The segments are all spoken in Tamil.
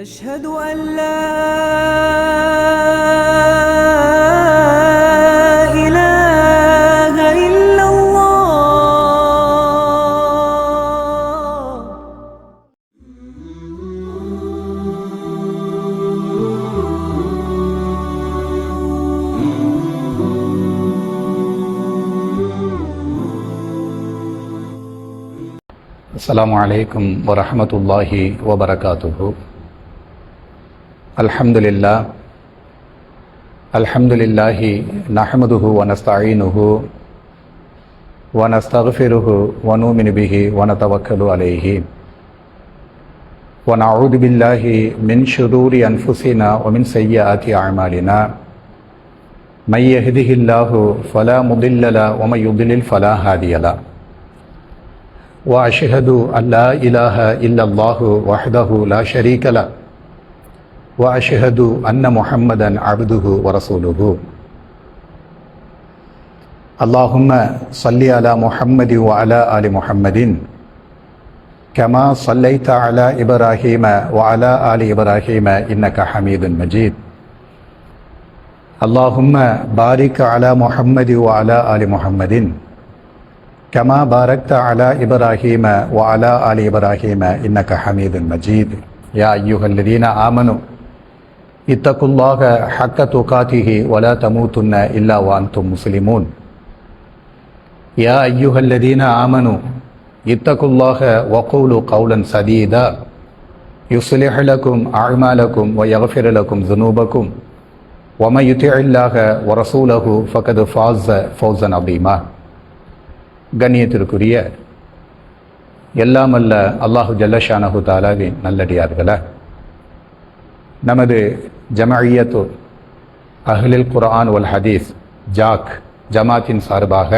أشهد أن لا إله إلا الله. السلام عليكم ورحمة الله وبركاته. الحمد لله نحمده ونستعينه ونستغفره ونؤمن به ونتوكل عليه ونعوذ بالله من شرور أنفسنا ومن سيئات أعمالنا. من يهده الله فلا مضل له ومن يضلل فلا هادي له. وأشهد أن لا إله إلا الله وحده لا شريك له وأشهد أن محمدا عبده ورسوله. اللهم صل على محمد وعلى آل محمد كما صليت على إبراهيم وعلى آل إبراهيم إنك حميد مجيد. اللهم بارك على محمد وعلى آل محمد كما باركت على إبراهيم وعلى آل إبراهيم إنك حميد مجيد. يا أيها الذين آمنوا اتقوا الله حق تقاته ولا تموتن إلا وأنتم مسلمون. يا أيها الذين آمنوا اتقوا الله وقولوا قولا سديدا يصلح لكم أعمالكم ويغفر لكم ذنوبكم ومن يطع الله ورسوله فقد فاز فوزا عظيما. கண்ணியத்திற்குரிய எல்லாம் அல்ல அல்லாஹு ஜல்லஷானஹு தஆலாவின் நல்லடியார்களே, நமது ஜமஇய்யத்து அஹ்லுல் குர்ஆன் வல் ஹதீஸ் ஜமாத்தின் சார்பாக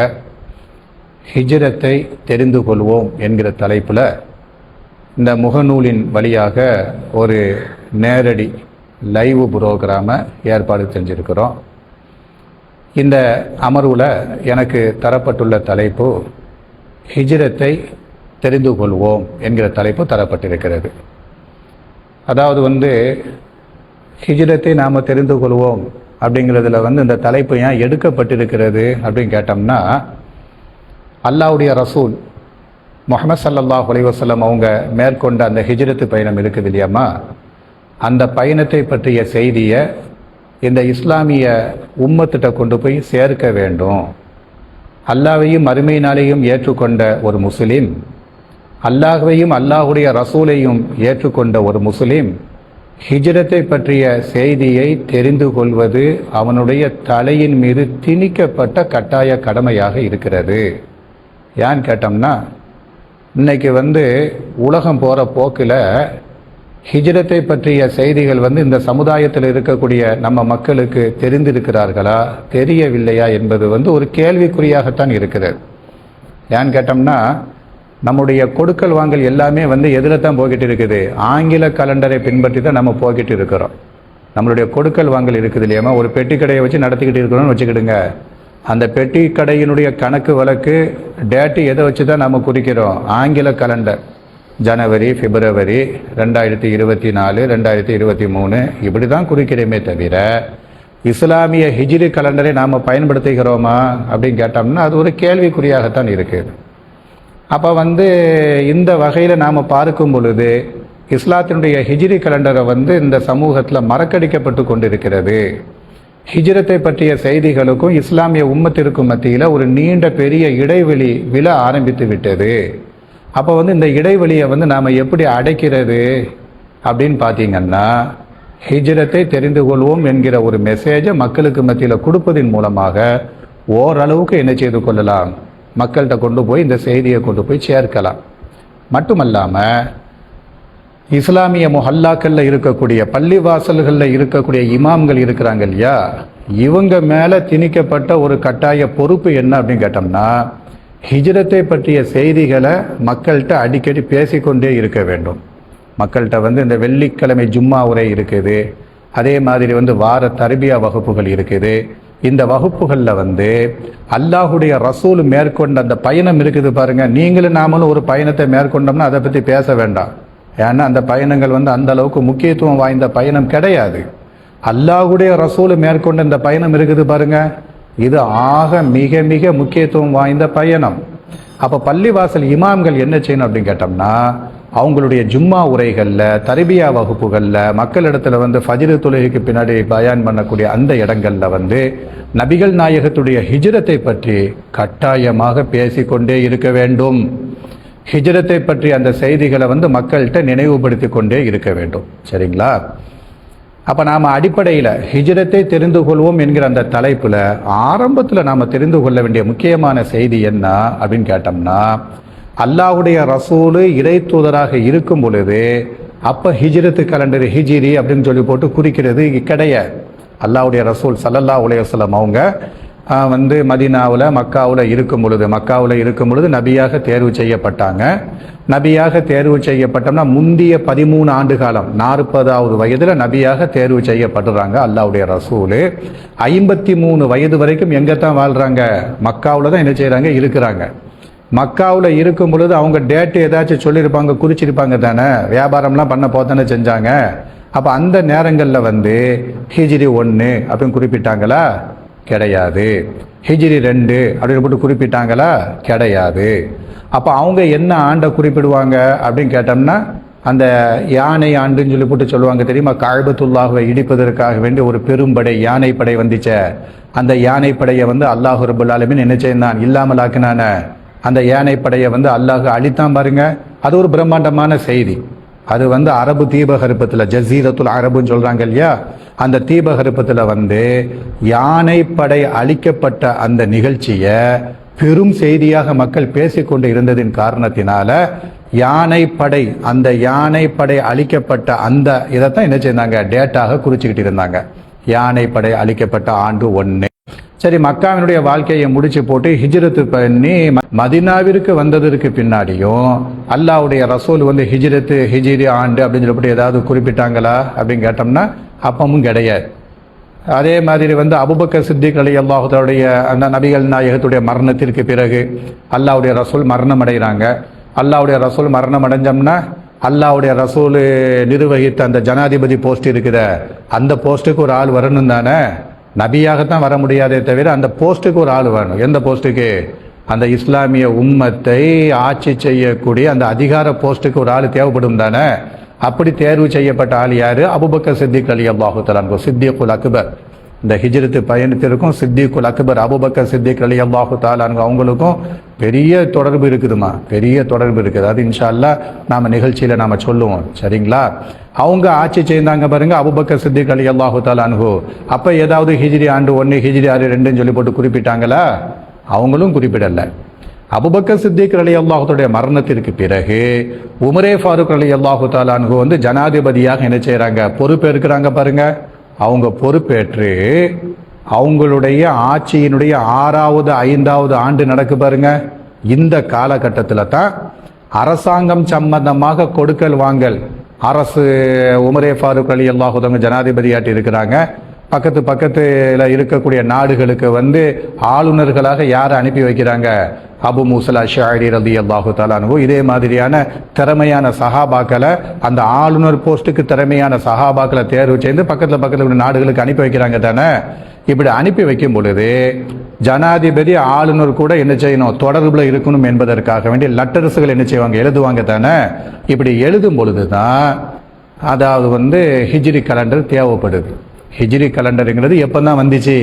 ஹிஜ்ரத்தை தெரிந்து கொள்வோம் என்கிற தலைப்பில் இந்த முகநூலின் வழியாக ஒரு நேரடி லைவ் புரோகிராமை ஏற்பாடு செஞ்சுருக்கிறோம். இந்த அமர்வில் எனக்கு தரப்பட்டுள்ள தலைப்பு ஹிஜ்ரத்தை தெரிந்து கொள்வோம் என்கிற தலைப்பு தரப்பட்டிருக்கிறது. அதாவது ஹிஜ்ரத்தை நாம் தெரிந்து கொள்வோம் அப்படிங்கிறதுல இந்த தலைப்பு ஏன் எடுக்கப்பட்டிருக்கிறது அப்படின்னு கேட்டோம்னா, அல்லாஹ்வுடைய ரசூல் முஹம்மது ஸல்லல்லாஹு அலைஹி வஸல்லம் அவங்க மேற்கொண்ட அந்த ஹிஜ்ரத்து பயணம் இருக்குது இல்லையாம்மா, அந்த பயணத்தை பற்றிய செய்தியை இந்த இஸ்லாமிய உம்மத்திட்ட கொண்டு போய் சேர்க்க வேண்டும். அல்லாஹ்வையும் மறுமை நாளையும் ஏற்றுக்கொண்ட ஒரு முஸ்லீம், அல்லாஹ்வையும் அல்லாஹ்வுடைய ரசூலையும் ஏற்றுக்கொண்ட ஒரு முஸ்லீம் ஹிஜ்ரத்தை பற்றிய செய்தியை தெரிந்து கொள்வது அவனுடைய தலையின் மீது திணிக்கப்பட்ட கட்டாய கடமையாக இருக்கிறது. ஏன்னு கேட்டோம்னா, இன்னைக்கு உலகம் போகிற போக்கில் ஹிஜ்ரத்தை பற்றிய செய்திகள் இந்த சமுதாயத்தில் இருக்கக்கூடிய நம்ம மக்களுக்கு தெரிந்திருக்கிறார்களா தெரியவில்லையா என்பது ஒரு கேள்விக்குறியாகத்தான் இருக்கிறது. ஏன்னு கேட்டோம்னா, நம்முடைய கொடுக்கல் வாங்கல் எல்லாமே எதில் தான் போய்கிட்டு இருக்குது, ஆங்கில கலண்டரை பின்பற்றி தான் நம்ம போய்கிட்டு இருக்கிறோம். நம்மளுடைய கொடுக்கல் வாங்கல் இருக்குது இல்லையாமா, ஒரு பெட்டி கடையை வச்சு நடத்திக்கிட்டு இருக்கிறோம்னு வச்சுக்கிடுங்க. அந்த பெட்டி கடையினுடைய கணக்கு வழக்கு டேட்டு எதை வச்சு தான் நம்ம குறிக்கிறோம், ஆங்கில கலண்டர். ஜனவரி, பிப்ரவரி 2024, 2023 இப்படி தான் குறிக்கிறோமே தவிர இஸ்லாமிய ஹிஜ்ரி கலண்டரை நாம் பயன்படுத்துகிறோமா அப்படின்னு கேட்டோம்னா அது ஒரு கேள்விக்குறியாகத்தான் இருக்குது. அப்போ இந்த வகையில் நாம் பார்க்கும் பொழுது இஸ்லாத்தினுடைய ஹிஜ்ரி கலண்டரை இந்த சமூகத்தில் மறக்கடிக்கப்பட்டு கொண்டிருக்கிறது. ஹிஜ்ரத்தை பற்றிய செய்திகளுக்கும் இஸ்லாமிய உம்மத்திற்கும் மத்தியில் ஒரு நீண்ட பெரிய இடைவெளி விழ ஆரம்பித்து விட்டது. அப்போ இந்த இடைவெளியை நாம் எப்படி அடைக்கிறது அப்படின்னு பார்த்தீங்கன்னா, ஹிஜ்ரத்தை தெரிந்து கொள்வோம் என்கிற ஒரு மெசேஜை மக்களுக்கு மத்தியில் கொடுப்பதன் மூலமாக ஓரளவுக்கு என்ன செய்து கொள்ளலாம், மக்கள்கிட்ட கொண்டு போய் இந்த செய்தியை கொண்டு போய் சேர்க்கலாம். மட்டுமல்லாமல் இஸ்லாமிய முஹல்லாக்களில் இருக்கக்கூடிய பள்ளிவாசல்களில் இருக்கக்கூடிய இமாம்கள் இருக்கிறாங்க இல்லையா, இவங்க மேலே திணிக்கப்பட்ட ஒரு கட்டாய பொறுப்பு என்ன அப்படின்னு கேட்டோம்னா, ஹிஜ்ரத்தை பற்றிய செய்திகளை மக்கள்கிட்ட அடிக்கடி பேசிக்கொண்டே இருக்க வேண்டும். மக்கள்கிட்ட இந்த வெள்ளிக்கிழமை ஜும்மா உரை இருக்குது, அதே மாதிரி வார தர்பியா வகுப்புகள் இருக்குது. இந்த வகுப்புகளில் அல்லாஹ்வுடைய ரசூல் மேற்கொண்ட அந்த பயணம் இருக்குது பாருங்க, நீங்களும் நாமளும் ஒரு பயணத்தை மேற்கொண்டோம்னா அதை பற்றி பேச வேண்டாம். ஏன்னா அந்த பயணங்கள் அந்த அளவுக்கு முக்கியத்துவம் வாய்ந்த பயணம் கிடையாது. அல்லாஹ்வுடைய ரசூல் மேற்கொண்ட இந்த பயணம் இருக்குது பாருங்க, இது ஆக மிக மிக முக்கியத்துவம் வாய்ந்த பயணம். அப்போ பள்ளிவாசல் இமாம்கள் என்ன செய்யணும் அப்படின்னு கேட்டோம்னா, அவங்களுடைய ஜும்மா உரைகளில், தர்பியா வகுப்புகளில், மக்களிடத்தில் ஃபஜ்ர் தொழுகைக்கு பின்னாடி பயான் பண்ணக்கூடிய அந்த இடங்களில் நபிகள் நாயகத்துடைய ஹிஜ்ரத்தை பற்றி கட்டாயமாக பேசிக்கொண்டே இருக்க வேண்டும். ஹிஜ்ரத்தை பற்றி அந்த செய்திகளை மக்கள்கிட்ட நினைவுபடுத்தி கொண்டே இருக்க வேண்டும். சரிங்களா? அப்போ நாம் அடிப்படையில் ஹிஜ்ரத்தை தெரிந்து கொள்வோம் என்கிற அந்த தலைப்பில் ஆரம்பத்தில் நாம் தெரிந்து கொள்ள வேண்டிய முக்கியமான செய்தி என்ன அப்படின்னு கேட்டோம்னா, அல்லாஹ்வுடைய ரசூலு இறை தூதராக இருக்கும் பொழுது அப்போ ஹிஜ்ரத்து கலண்டர் ஹிஜ்ரி அப்படின்னு சொல்லி போட்டு குறிக்கிறது கிடையாது. அல்லாஹ்வுடைய ரசூல் ஸல்லல்லாஹு அலைஹி வஸல்லம் அவங்க மதீனாவில் மக்காவில் இருக்கும் பொழுது நபியாக தேர்வு செய்யப்பட்டாங்க. நபியாக தேர்வு செய்யப்பட்டோம்னா முந்திய 13 ஆண்டு காலம் 40வது வயதில் நபியாக தேர்வு செய்யப்படுறாங்க. அல்லாஹ்வுடைய ரசூலு 53 வயது வரைக்கும் எங்கே தான் வாழ்கிறாங்க? மக்காவில் தான் என்ன செய்கிறாங்க? இருக்கிறாங்க. மக்காவில் இருக்கும் பொழுது அவங்க டேட்டு ஏதாச்சும் சொல்லியிருப்பாங்க, குறிச்சிருப்பாங்க தானே, வியாபாரம்லாம் பண்ண போதானே செஞ்சாங்க. அப்போ அந்த நேரங்களில் ஹிஜ்ரி 1 அப்படின்னு குறிப்பிட்டாங்களா? கிடையாது. ஹிஜ்ரி 2 அப்படின்னு போட்டு குறிப்பிட்டாங்களா? கிடையாது. அப்போ அவங்க என்ன ஆண்டை குறிப்பிடுவாங்க அப்படின்னு கேட்டோம்னா, அந்த யானை ஆண்டுன்னு சொல்லி போட்டு சொல்லுவாங்க தெரியுமா? கஅபத்துல்லாஹ்வை இடிப்பதற்காக வேண்டி ஒரு பெரும்படை யானைப்படை வந்துச்சே, அந்த யானைப்படையை அல்லாஹ் ரப்பல் ஆலமீன் என்ன செய்தான்? இல்லாமல் ஆக்கினான. அந்த யானைப்படையை அல்லாஹ் அழித்தான் பாருங்க. அது ஒரு பிரம்மாண்டமான செய்தி. அது அரபு தீபகற்பத்தில் ஜசீரத்துல் அரபுன்னு சொல்றாங்க இல்லையா, அந்த தீபகற்பத்தில் யானைப்படை அழிக்கப்பட்ட அந்த நிகழ்ச்சியை பெரும் செய்தியாக மக்கள் பேசிக்கொண்டு இருந்ததின் காரணத்தினால அந்த யானைப்படை அழிக்கப்பட்ட அந்த இதைத்தான் என்ன செய்தாங்க? டேட்டாக குறிச்சுக்கிட்டு இருந்தாங்க. யானைப்படை அழிக்கப்பட்ட ஆண்டு 1. சரி, மக்காவினுடைய வாழ்க்கையை முடிச்சு போட்டு ஹிஜ்ரத்து பண்ணி மதீனாவிற்கு வந்ததற்கு பின்னாடியும் அல்லாஹ்வுடைய ரசூல் ஹிஜ்ரி ஆண்டு அப்படின்னு சொல்லிட்டு ஏதாவது குறிப்பிட்டாங்களா அப்படின்னு கேட்டோம்னா அப்பமும் கிடையாது. அதே மாதிரி அபூபக்கர் சித்திக் ரலியல்லாஹு தஆலாவுடைய அந்த நபிகள் நாயகத்துடைய மரணத்திற்கு பிறகு அல்லாஹ்வுடைய ரசூல் மரணம் அடைகிறாங்க. அல்லாஹ்வுடைய ரசூல் மரணம் அடைஞ்சோம்னா அல்லாஹ்வுடைய ரசூல் நிர்வகித்த அந்த ஜனாதிபதி போஸ்ட் இருக்குத, அந்த போஸ்ட்டுக்கு ஒரு ஆள் வரணும் தானே. நபியாகத்தான் வர முடியாதே தவிர அந்த போஸ்ட்டுக்கு ஒரு ஆள் வேணும். எந்த போஸ்ட்டுக்கு? அந்த இஸ்லாமிய உம்மத்தை ஆட்சி செய்யக்கூடிய அந்த அதிகார போஸ்ட்டுக்கு ஒரு ஆள் தேவைப்படும் தானே. அப்படி தேர்வு செய்யப்பட்ட ஆள் யாரு? அபூபக்கர் சித்திக் ரலியல்லாஹு தஆலா அன்ஹு, சித்திக்குல் அக்பர். இந்த ஹிஜ்ரத்து பயணத்திற்கும் சித்திக்குல் அக்பர் அபூபக்கர் சித்திக் ரலியல்லாஹு தஆலா அன்ஹு அவங்களுக்கும் பெரிய தொடர்பு இருக்குதுமா, பெரிய தொடர்பு இருக்குது. அது இன்ஷா அல்லாஹ் நாம நிகழ்ச்சியில நாம சொல்லுவோம். சரிங்களா? அவங்க ஆட்சி செய்தாங்க பாருங்க, அபூபக்கர் சித்திக் ரலியல்லாஹு தஆலா அன்ஹு. அப்ப ஏதாவது ஹிஜ்ரி ஆண்டு 1 ஹிஜ்ரி 2 சொல்லி போட்டு குறிப்பிட்டாங்களா? அவங்களும் குறிப்பிடல. அபூபக்கர் சித்திக் ரலியல்லாஹு தஆலாவுடைய மரணத்திற்கு பிறகு உமரே ஃபாரூக் ரலியல்லாஹு தஆலா அன்ஹு ஜனாதிபதியாக என்ன செய்றாங்க? பொறுப்பேற்கிறாங்க பாருங்க. அவங்க பொறுப்பேற்று அவங்களுடைய ஆட்சியினுடைய 6வது 5வது ஆண்டு நடக்கு பாருங்க. இந்த காலகட்டத்தில் தான் அரசாங்கம் சம்பந்தமாக கொடுக்கல் வாங்கல் அரசு உமரே ஃபாரூக் ரலியல்லாஹு தஆலா ஜனாதிபதியாட்டி இருக்கிறாங்க. பக்கத்தில் இருக்கக்கூடிய நாடுகளுக்கு ஆளுநர்களாக யாரை அனுப்பி வைக்கிறாங்க? அபு மூசல் அஷ்அரி ரலியல்லாஹு தஆலா அன்ஹு. இதே மாதிரியான திறமையான சஹாபாக்களை, அந்த ஆளுநர் போஸ்ட்டுக்கு திறமையான சஹாபாக்களை தேர்வு செய்து பக்கத்தில் நாடுகளுக்கு அனுப்பி வைக்கிறாங்க தானே. இப்படி அனுப்பி வைக்கும் பொழுது ஜனாதிபதி ஆளுநர் கூட என்ன செய்யணும்? தொடர்புல இருக்கணும் என்பதற்காக வேண்டிய லெட்டர்ஸுகள் என்ன செய்வாங்க? எழுதுவாங்க தானே. இப்படி எழுதும் பொழுது தான் அதாவது ஹிஜ்ரி கலண்டர் தேவைப்படுது. ஹிஜ்ரி கலண்டருங்கிறது எப்போ தான் வந்துச்சு?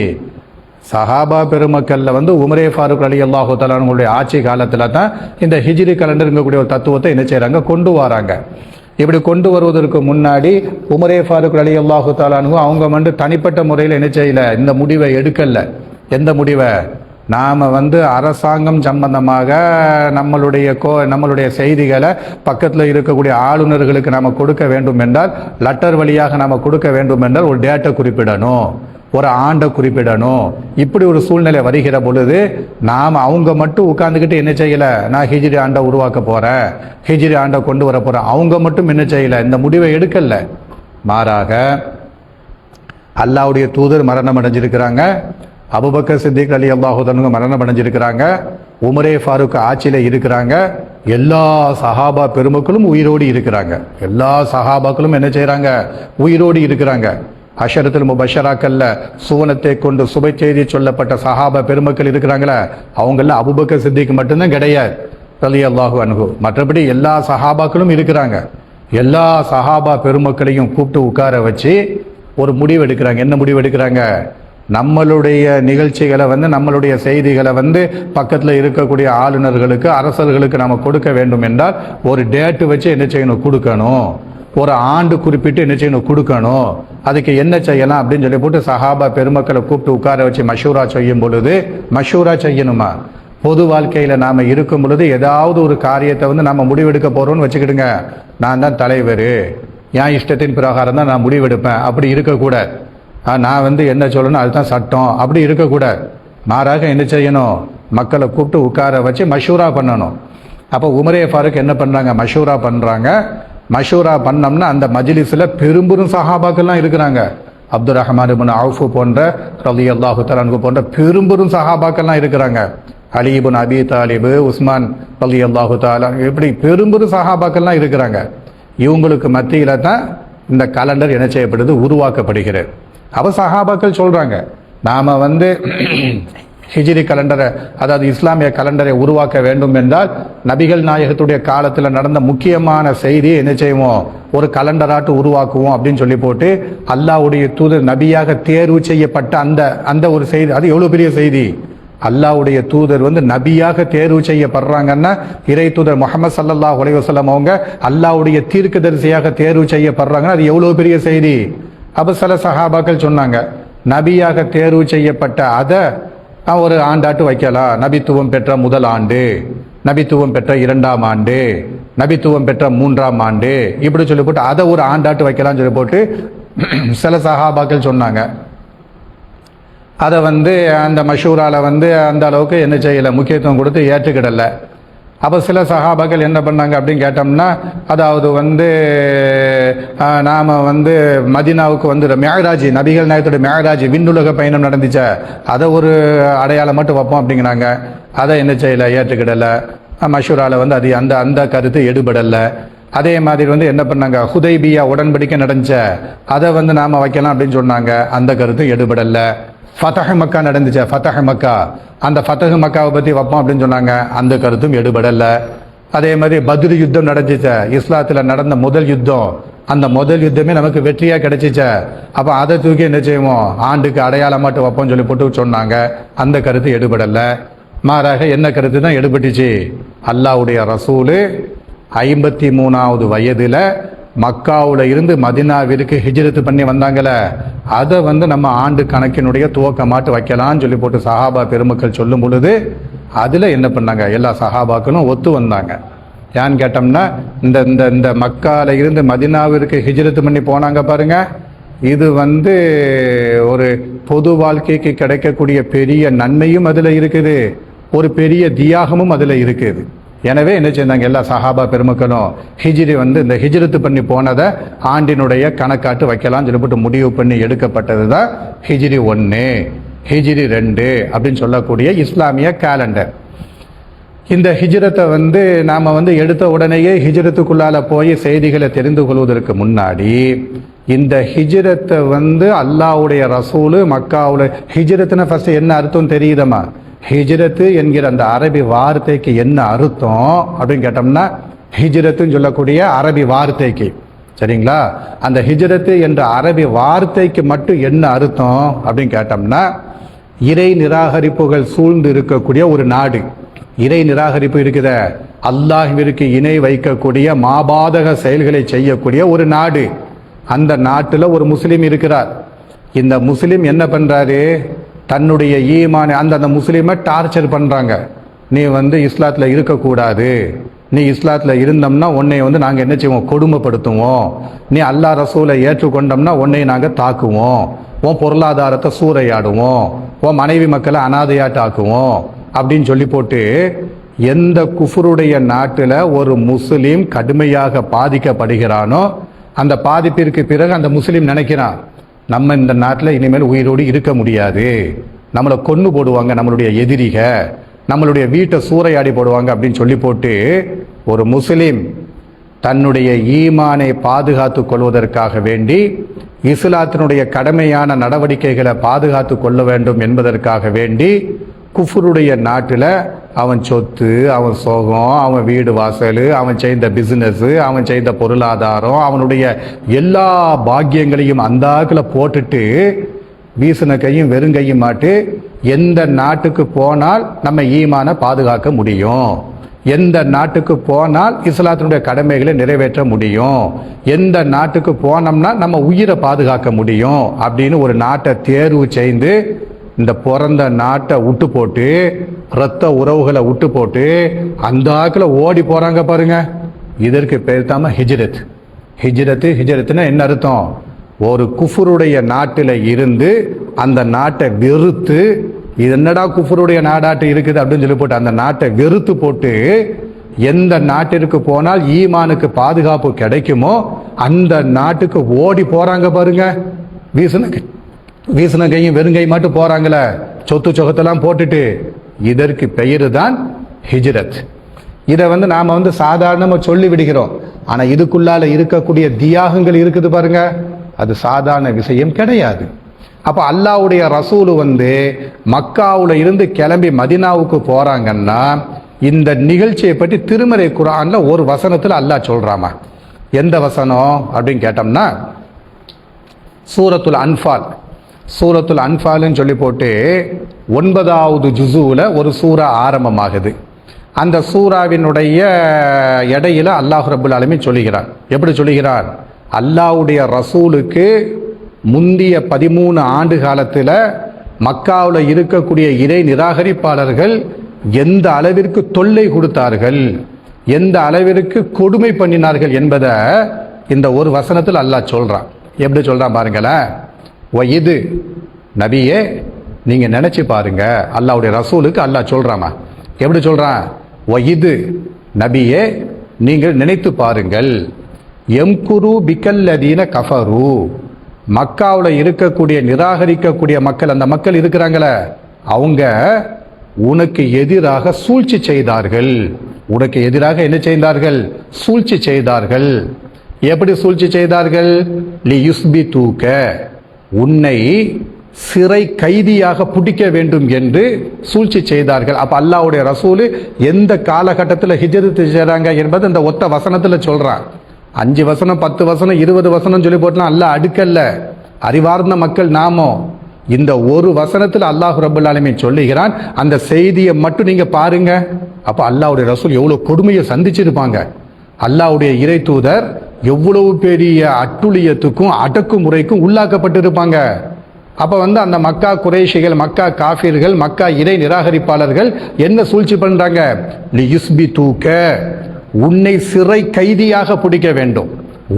சஹாபா பெருமக்கள்ல உமரே ஃபாரூக் ரலியல்லாஹு தஆலா அவங்களுடைய ஆட்சி காலத்தில் தான் இந்த ஹிஜ்ரி கலண்டருங்கக்கூடிய ஒரு தத்துவத்தை என்ன செய்கிறாங்க? கொண்டு வராங்க. இப்படி கொண்டு வருவதற்கு முன்னாடி உமரே ஃபாரூக் ரலியல்லாஹு தஆலா அவங்க தனிப்பட்ட முறையில் என்ன செய்யல? இந்த முடிவை எடுக்கல. எந்த முடிவை? நாம் அரசாங்கம் சம்பந்தமாக நம்மளுடைய செய்திகளை பக்கத்தில் இருக்கக்கூடிய ஆளுநர்களுக்கு நாம் கொடுக்க வேண்டும் என்றால், லெட்டர் வழியாக நாம் கொடுக்க வேண்டும் என்றால் ஒரு டேட்டை குறிப்பிடணும், ஒரு ஆண்டை குறிப்பிடணும். இப்படி ஒரு சூழ்நிலை வருகிற பொழுது நாம் அவங்க மட்டும் உட்கார்ந்துக்கிட்டு என்ன செய்யலை? நான் ஹிஜ்ரி ஆண்டை உருவாக்க போகிறேன், ஹிஜ்ரி ஆண்டை கொண்டு வர போகிறேன், அவங்க மட்டும் என்ன செய்யலை? இந்த முடிவை எடுக்கல. மாறாக அல்லாஹ்வுடைய தூதர் மரணம் அடைஞ்சிருக்கிறாங்க, அபூபக்கர் சித்திக் ரலியல்லாஹு தஆலா மரணம் அடைஞ்சிருக்கிறாங்க, உமரே ஃபாரூக் ஆட்சியில் இருக்கிறாங்க. எல்லா சஹாபா பெருமக்களும் உயிரோடு இருக்கிறாங்க. எல்லா சஹாபாக்களும் என்ன செய்கிறாங்க? உயிரோடு இருக்கிறாங்க. அஷரத்துல் முபஷராக்கல்ல சுவனத்தை கொண்டு சுப செய்தி சொல்லப்பட்ட சஹாபா பெருமக்கள் இருக்கிறாங்களே, அவங்கள அபூபக்கர் சித்திக் மட்டும்தான் கிடையாது ரலியல்லாஹு அன்ஹு. மற்றபடி எல்லா சஹாபாக்களும் இருக்கிறாங்க. எல்லா சஹாபா பெருமக்களையும் கூப்பிட்டு உட்கார வச்சு ஒரு முடிவு எடுக்கிறாங்க. என்ன முடிவு எடுக்கிறாங்க? நம்மளுடைய நிகழ்ச்சிகளை நம்மளுடைய செய்திகளை பக்கத்தில் இருக்கக்கூடிய ஆளுநர்களுக்கு அரசர்களுக்கு நம்ம கொடுக்க வேண்டும் என்றால் ஒரு டேட்டு வச்சு என்ன செய்யணும்? கொடுக்கணும். ஒரு ஆண்டு குறிப்பிட்டு என்ன செய்யணும்? கொடுக்கணும். அதுக்கு என்ன செய்யலாம் அப்படின்னு சொல்லி போட்டு சஹாபா பெருமக்களை கூப்பிட்டு உட்கார வச்சு மஷூரா செய்யும் பொழுது, மஷூரா செய்யணுமா? பொது வாழ்க்கையில் நாம் இருக்கும் பொழுது ஏதாவது ஒரு காரியத்தை நம்ம முடிவெடுக்க போகிறோம்னு வச்சுக்கிடுங்க, நான் தான் தலைவர், என் இஷ்டத்தின் பிரகாரம் தான் நான் முடிவெடுப்பேன், அப்படி இருக்கக்கூடாது. நான் என்ன சொல்லணும் அதுதான் சட்டம், அப்படி இருக்கக்கூடாது. மாறாக என்ன செய்யணும்? மக்களை கூப்பிட்டு உட்கார வச்சு மஷூரா பண்ணணும். அப்போ உமரே ஃபாரூக் என்ன பண்ணுறாங்க? மஷூரா பண்ணுறாங்க. மஷூரா பண்ணோம்னா அந்த மஜ்லிஸில் பெரும்பெரும் சஹாபாக்கள்லாம் இருக்கிறாங்க. அப்துல் ரஹ்மான் இப்னு அவுஃப் போன்ற ரலியல்லாஹு தஆலா அன்ஹு போன்ற பெரும்பெரும் சஹாபாக்கள்லாம் இருக்கிறாங்க. அலி இப்னு அபி தாலிப், உஸ்மான் ரலியல்லாஹு தஆலா, இப்படி பெரும்பெரும் சஹாபாக்கள்லாம் இருக்கிறாங்க. இவங்களுக்கு மத்தியில தான் இந்த கலண்டர் என்ன செய்யப்படுது? உருவாக்கப்படுகிறது. அப்போ சஹாபாக்கள் சொல்றாங்க, நாம ஹிஜ்ரி கலண்டரை, அதாவது இஸ்லாமிய கலண்டரை உருவாக்க வேண்டும் என்றால் நபிகள் நாயகத்துடைய காலத்தில் நடந்த முக்கியமான செய்தியை என்ன செய்வோம்? ஒரு கலண்டராட்டு உருவாக்குவோம் அப்படின்னு சொல்லி போட்டு அல்லாஹ்வுடைய தூதர் நபியாக தேர்வு செய்யப்பட்ட அந்த ஒரு செய்தி, அது எவ்வளவு பெரிய செய்தி! அல்லாஹ்வுடைய தூதர் நபியாக தேர்வு செய்யப்படுறாங்கன்னா, இறை தூதர் முஹம்மது ஸல்லல்லாஹு அலைஹி வஸல்லம் அவங்க அல்லாஹ்வுடைய தீர்க்கதரிசியாக தேர்வு செய்யப்படுறாங்கன்னா அது எவ்வளவு பெரிய செய்தி! அப்போ சில சஹாபாக்கள் சொன்னாங்க, நபியாக தேர்வு செய்யப்பட்ட அதை ஒரு ஆண்டாட்டு வைக்கலாம். நபித்துவம் பெற்ற முதல் ஆண்டு, நபித்துவம் பெற்ற 2ஆம் ஆண்டு, நபித்துவம் பெற்ற 3ஆம் ஆண்டு, இப்படி சொல்லி போட்டு அதை ஒரு ஆண்டாட்டு வைக்கலாம்னு சொல்லி போட்டு சில சஹாபாக்கள் சொன்னாங்க. அதை அந்த மஷூரால அந்த அளவுக்கு என்ன செய்யலை, முக்கியத்துவம் கொடுத்து ஏற்றுக்கிடலை. அப்போ சில சஹாபாக்கள் என்ன பண்ணாங்க அப்படின்னு கேட்டோம்னா, அதாவது நாம் மதீனாவுக்கு மேராஜ், நபிகள் நாயகத்துடைய மேராஜ், விண்ணுலக பயணம் நடந்துச்ச, அதை ஒரு அடையாளம் மட்டும் வைப்போம் அப்படிங்கிறாங்க. அதை என்ன செய்யலை, ஏற்றுக்கிடலை. மஷூரால அது அந்த கருத்து எடுபடலை. அதே மாதிரி என்ன பண்ணாங்க, ஹுதைபியா உடன்படிக்கை நடந்துச்ச, அதை நாம் வைக்கலாம் அப்படின்னு சொன்னாங்க, அந்த கருத்து எடுபடலை. ஃபதஹ் மக்கா நடந்துச்சு, ஃபதஹ் மக்கா, அந்த ஃபதஹ் மக்காவை பற்றி வைப்போம் அப்படின்னு சொன்னாங்க, அந்த கருத்தும் எடுபடலை. அதே மாதிரி பத்ர் யுத்தம் நடந்துச்சு, இஸ்லாத்தில் நடந்த முதல் யுத்தம், அந்த முதல் யுத்தமே நமக்கு வெற்றியாக கிடைச்சிச்ச, அப்போ அதை தூக்கி என்ன செய்வோம்? ஆண்டுக்கு அடையாளமாட்டு வைப்போம்னு சொல்லி போட்டு சொன்னாங்க, அந்த கருத்து எடுபடலை. மாறாக என்ன கருத்து தான் எடுபட்டுச்சு? அல்லாஹ்வுடைய ரசூலு 53வது வயதில் மக்காவுல இருந்து மதினாவிற்கு ஹிஜ்ரத் பண்ணி வந்தாங்களே, அதை நம்ம ஆண்டு கணக்கினுடைய துவக்கமாட்டு வைக்கலாம்னு சொல்லி போட்டு சஹாபா பெருமக்கள் சொல்லும் பொழுது அதில் என்ன பண்ணாங்க? எல்லா சஹாபாக்களும் ஒத்து வந்தாங்க. ஏன்னு கேட்டோம்னா, இந்த மக்கால இருந்து மதினாவிற்கு ஹிஜ்ரத் பண்ணி போனாங்க பாருங்க, இது ஒரு பொது வாழ்க்கைக்கு கிடைக்கக்கூடிய பெரிய நன்மையும் அதில் இருக்குது, ஒரு பெரிய தியாகமும் அதில் இருக்குது. எனவே என்ன செய்தாங்க? எல்லா சஹாபா பெருமக்களும் ஹிஜ்ரி இந்த ஹிஜ்ரத்து பண்ணி போனதை ஆண்டினுடைய கணக்காட்டு வைக்கலாம்னு சொல்லிவிட்டு முடிவு பண்ணி எடுக்கப்பட்டது தான் ஹிஜ்ரி 1, ஹிஜ்ரி 2 அப்படின்னு சொல்லக்கூடிய இஸ்லாமிய கேலண்டர். இந்த ஹிஜ்ரத்தை நாம் எடுத்த உடனேயே ஹிஜ்ரத்துக்குள்ளால போய் செய்திகளை தெரிந்து கொள்வதற்கு முன்னாடி இந்த ஹிஜ்ரத்தை அல்லாஹ்வுடைய ரசூலு மக்காவுல ஹிஜ்ரத்துன்னு ஃபர்ஸ்ட் என்ன அர்த்தம் தெரியுதமா? ஹிஜ்ரத்து என்கிற அந்த அரபி வார்த்தைக்கு என்ன அர்த்தம் அப்படின்னு கேட்டோம்னா, ஹிஜ்ரத்துன்னு சொல்லக்கூடிய அரபி வார்த்தைக்கு, சரிங்களா, அந்த ஹிஜ்ரத்து என்ற அரபி வார்த்தைக்கு மட்டும் என்ன அர்த்தம் அப்படின்னு கேட்டோம்னா, இறை நிராகரிப்புகள் சூழ்ந்து இருக்கக்கூடிய ஒரு நாடு. இறை நிராகரிப்பு இருக்குத, அல்லாஹ்விற்கு இணை வைக்கக்கூடிய மாபாதக செயல்களை செய்யக்கூடிய ஒரு நாடு. அந்த நாட்டில் ஒரு முஸ்லீம் இருக்கிறார். இந்த முஸ்லீம் என்ன பண்றாரு? தன்னுடைய ஈமான் அந்த முஸ்லீமை டார்ச்சர் பண்றாங்க. நீ இஸ்லாத்தில் இருக்கக்கூடாது, நீ இஸ்லாத்தில் இருந்தோம்னா உன்னை நாங்கள் என்ன செய்வோம்? கொடுமைப்படுத்துவோம். நீ அல்லாஹ் ரசூலை ஏற்றுக்கொண்டோம்னா உன்னை நாங்கள் தாக்குவோம், உன் பொருளாதாரத்தை சூறையாடுவோம், உன் மனைவி மக்களை அனாதையாட்டாக்குவோம் அப்படின்னு சொல்லி போட்டு எந்த குஃபருடைய நாட்டில் ஒரு முஸ்லீம் கடுமையாக பாதிக்கப்படுகிறானோ அந்த பாதிப்பிற்கு பிறகு அந்த முஸ்லீம் நினைக்கிறான், நம்ம இந்த நாட்டில் இனிமேல் உயிரோடு இருக்க முடியாது, நம்மளை கொன்று போடுவாங்க நம்மளுடைய எதிரிக, நம்மளுடைய வீட்டை சூறையாடி போடுவாங்க அப்படின்னு சொல்லி போட்டு ஒரு முஸ்லீம் தன்னுடைய ஈமானை பாதுகாத்து கொள்வதற்காக வேண்டி இஸ்லாத்தினுடைய கடமையான நடவடிக்கைகளை பாதுகாத்து கொள்ள வேண்டும் என்பதற்காக வேண்டி குஃபருடைய நாட்டில் அவன் சொத்து, அவன் சோகம், அவன் வீடு வாசல், அவன் செய்த பிஸ்னஸ், அவன் செய்த பொருளாதாரம், அவனுடைய எல்லா பாக்கியங்களையும் அந்தாக்கில் போட்டுட்டு வீசின கையும் வெறுங்கையும் மாட்டு எந்த நாட்டுக்கு போனால் நம்ம ஈமானை பாதுகாக்க முடியும், எந்த நாட்டுக்கு போனால் இஸ்லாத்தினுடைய கடமைகளை நிறைவேற்ற முடியும், எந்த நாட்டுக்கு போனோம்னா நம்ம உயிரை பாதுகாக்க முடியும் அப்படின்னு ஒரு நாட்டை தேர்வு செய்து இந்த பிறந்த நாட்டை விட்டு போட்டு இரத்த உறவுகளை விட்டு போட்டு அந்த ஆக்கில் ஓடி போறாங்க பாருங்க. இதற்கு பேர் தாம ஹிஜ்ரத். ஹிஜ்ரத்துனா என்ன அர்த்தம்? ஒரு குஃபருடைய நாட்டில் இருந்து அந்த நாட்டை வெறுத்து, இது என்னடா குஃபருடைய நாடாட்டு இருக்குது அப்படின்னு சொல்லி போட்டு அந்த நாட்டை வெறுத்து போட்டு எந்த நாட்டிற்கு போனால் ஈமானுக்கு பாதுகாப்பு கிடைக்குமோ அந்த நாட்டுக்கு ஓடி போறாங்க பாருங்க. வீசின கையும் வெறுங்கை மட்டும் போறாங்களே, சொத்து சொகத்தெல்லாம் போட்டுட்டு. இதற்கு பெயரு தான் ஹிஜ்ரத். இதை நாம சாதாரணமா சொல்லி விடுகிறோம். ஆனா இதுக்குள்ளால இருக்கக்கூடிய தியாகங்கள் இருக்குது பாருங்க, அது சாதாரண விஷயம் கிடையாது. அப்ப அல்லாஹ்வுடைய ரசூல் மக்காவுல இருந்து கிளம்பி மதீனாவுக்கு போறாங்கன்னா இந்த நிகழ்ச்சியை பற்றி திருமறை குர்ஆன்ல ஒரு வசனத்துல அல்லாஹ் சொல்றாமா. எந்த வசனம் அப்படின்னு கேட்டோம்னா சூரத்துல் அன்ஃபால்னு சொல்லி போட்டு 9வது ஜுஸுல ஒரு சூரா ஆரம்பமாகுது. அந்த சூராவினுடைய இடையில அல்லாஹ் ரப்புல் ஆலமீன் சொல்லுகிறார். எப்படி சொல்லுகிறார்? அல்லாஹ்வுடைய ரசூலுக்கு முந்திய 13 ஆண்டு காலத்தில் மக்காவில் இருக்கக்கூடிய இறை நிராகரிப்பாளர்கள் எந்த அளவிற்கு தொல்லை கொடுத்தார்கள், எந்த அளவிற்கு கொடுமை பண்ணினார்கள் என்பதை இந்த ஒரு வசனத்தில் அல்லாஹ் சொல்றான். எப்படி சொல்றான் பாருங்களேன். இது நபியே நீங்க நினைச்சு பாருங்க. அல்லாஹ்வுடைய ரசூலுக்கு அல்லாஹ் சொல்றாமா. எப்படி சொல்றான்? இது நபியே நீங்கள் நினைத்து பாருங்கள். எம்குரு பிக்கல்லதீன கஃபரு, மக்காவில் இருக்கக்கூடிய நிராகரிக்கக்கூடிய மக்கள், அந்த மக்கள் இருக்கிறாங்களே அவங்க உனக்கு எதிராக சூழ்ச்சி செய்தார்கள். உனக்கு எதிராக என்ன செய்தார்கள்? சூழ்ச்சி செய்தார்கள். எப்படி சூழ்ச்சி செய்தார்கள்? லி யுஸ்பி தூக்க, உன்னை சிறை கைதியாக பிடிக்க வேண்டும் என்று சூழ்ச்சி செய்தார்கள். அப்ப அல்லாஹ்வுடைய ரசூல் எந்த காலகட்டத்தில் ஹிஜ்ரத் செய்றாங்க என்பது இந்த ஒத்த வசனத்தில் சொல்றான். 5 வசனம் 10 வசனம் 20 வசனம் சொல்லி போட்டுலாம் அல்லாஹ் அடுக்கல்ல. அறிவார்ந்த மக்கள் நாமோ இந்த ஒரு வசனத்தில் அல்லாஹ் ரப்பல் ஆலமீன் சொல்லுகிறான். அந்த செய்தியை மட்டும் நீங்க பாருங்க. அப்ப அல்லாஹ்வுடைய ரசூல் எவ்வளவு கொடுமையை சந்திச்சிருப்பாங்க. அல்லாஹ்வுடைய இறை தூதர் எவ்வளவு பெரிய அட்டுழியத்துக்கும் அடக்குமுறைக்கும் உள்ளாக்கப்பட்டிருப்பாங்க. அப்ப அந்த மக்கா குறைஷிகள், மக்கா காஃபிர்கள், மக்கா இறை நிராகரிப்பாளர்கள் என்ன சூழ்ச்சி பண்றாங்க? லியுஸ்பி தூக்க, உன்னை சிறை கைதியாக பிடிக்க வேண்டும்,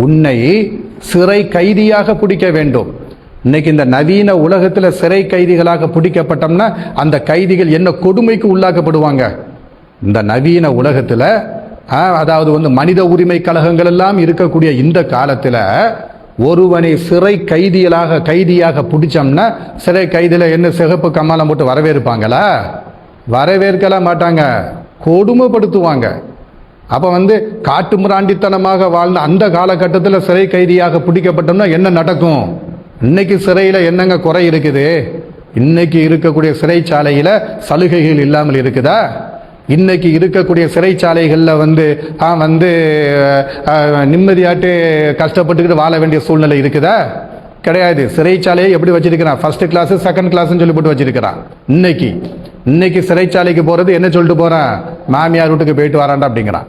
உன்னை சிறை கைதியாக பிடிக்க வேண்டும். இன்னைக்கு இந்த நவீன உலகத்தில் சிறை கைதிகளாக பிடிக்கப்பட்டோம்னா அந்த கைதிகள் என்ன கொடுமைக்கு உள்ளாக்கப்படுவாங்க. இந்த நவீன உலகத்தில் அதாவது மனித உரிமை கழகங்கள் எல்லாம் இருக்கக்கூடிய இந்த காலத்தில் ஒருவனை சிறை கைதியாக பிடிச்சோம்னா சிறை கைதியில் என்ன சிகப்பு கம்மாலம் போட்டு வரவேற்பாங்களா? வரவேற்கல மாட்டாங்க, கொடுமைப்படுத்துவாங்க. அப்போ காட்டு மிராண்டித்தனமாக வாழ்ந்த அந்த காலகட்டத்தில் சிறை கைதியாக பிடிக்கப்பட்டோம்னா என்ன நடக்கும்? இன்னைக்கு சிறையில் என்னங்க குறை இருக்குது? இன்னைக்கு இருக்கக்கூடிய சிறைச்சாலையில் சலுகைகள் இல்லாமல் இருக்குதா? இன்னைக்கு இருக்கக்கூடிய சிறைச்சாலைகளில் நிம்மதியாட்டு கஷ்டப்பட்டுக்கிட்டு வாழ வேண்டிய சூழ்நிலை இருக்குதா? கிடையாது. சிறைச்சாலையை எப்படி வச்சிருக்கிறான்? ஃபர்ஸ்ட் கிளாஸ் செகண்ட் கிளாஸ்ன்னு சொல்லி போட்டு வச்சிருக்கிறான். இன்னைக்கு சிறைச்சாலைக்கு போறது என்ன சொல்லிட்டு போறான்? மாமியார் வீட்டுக்கு போயிட்டு வரான்டா அப்படிங்கிறான்.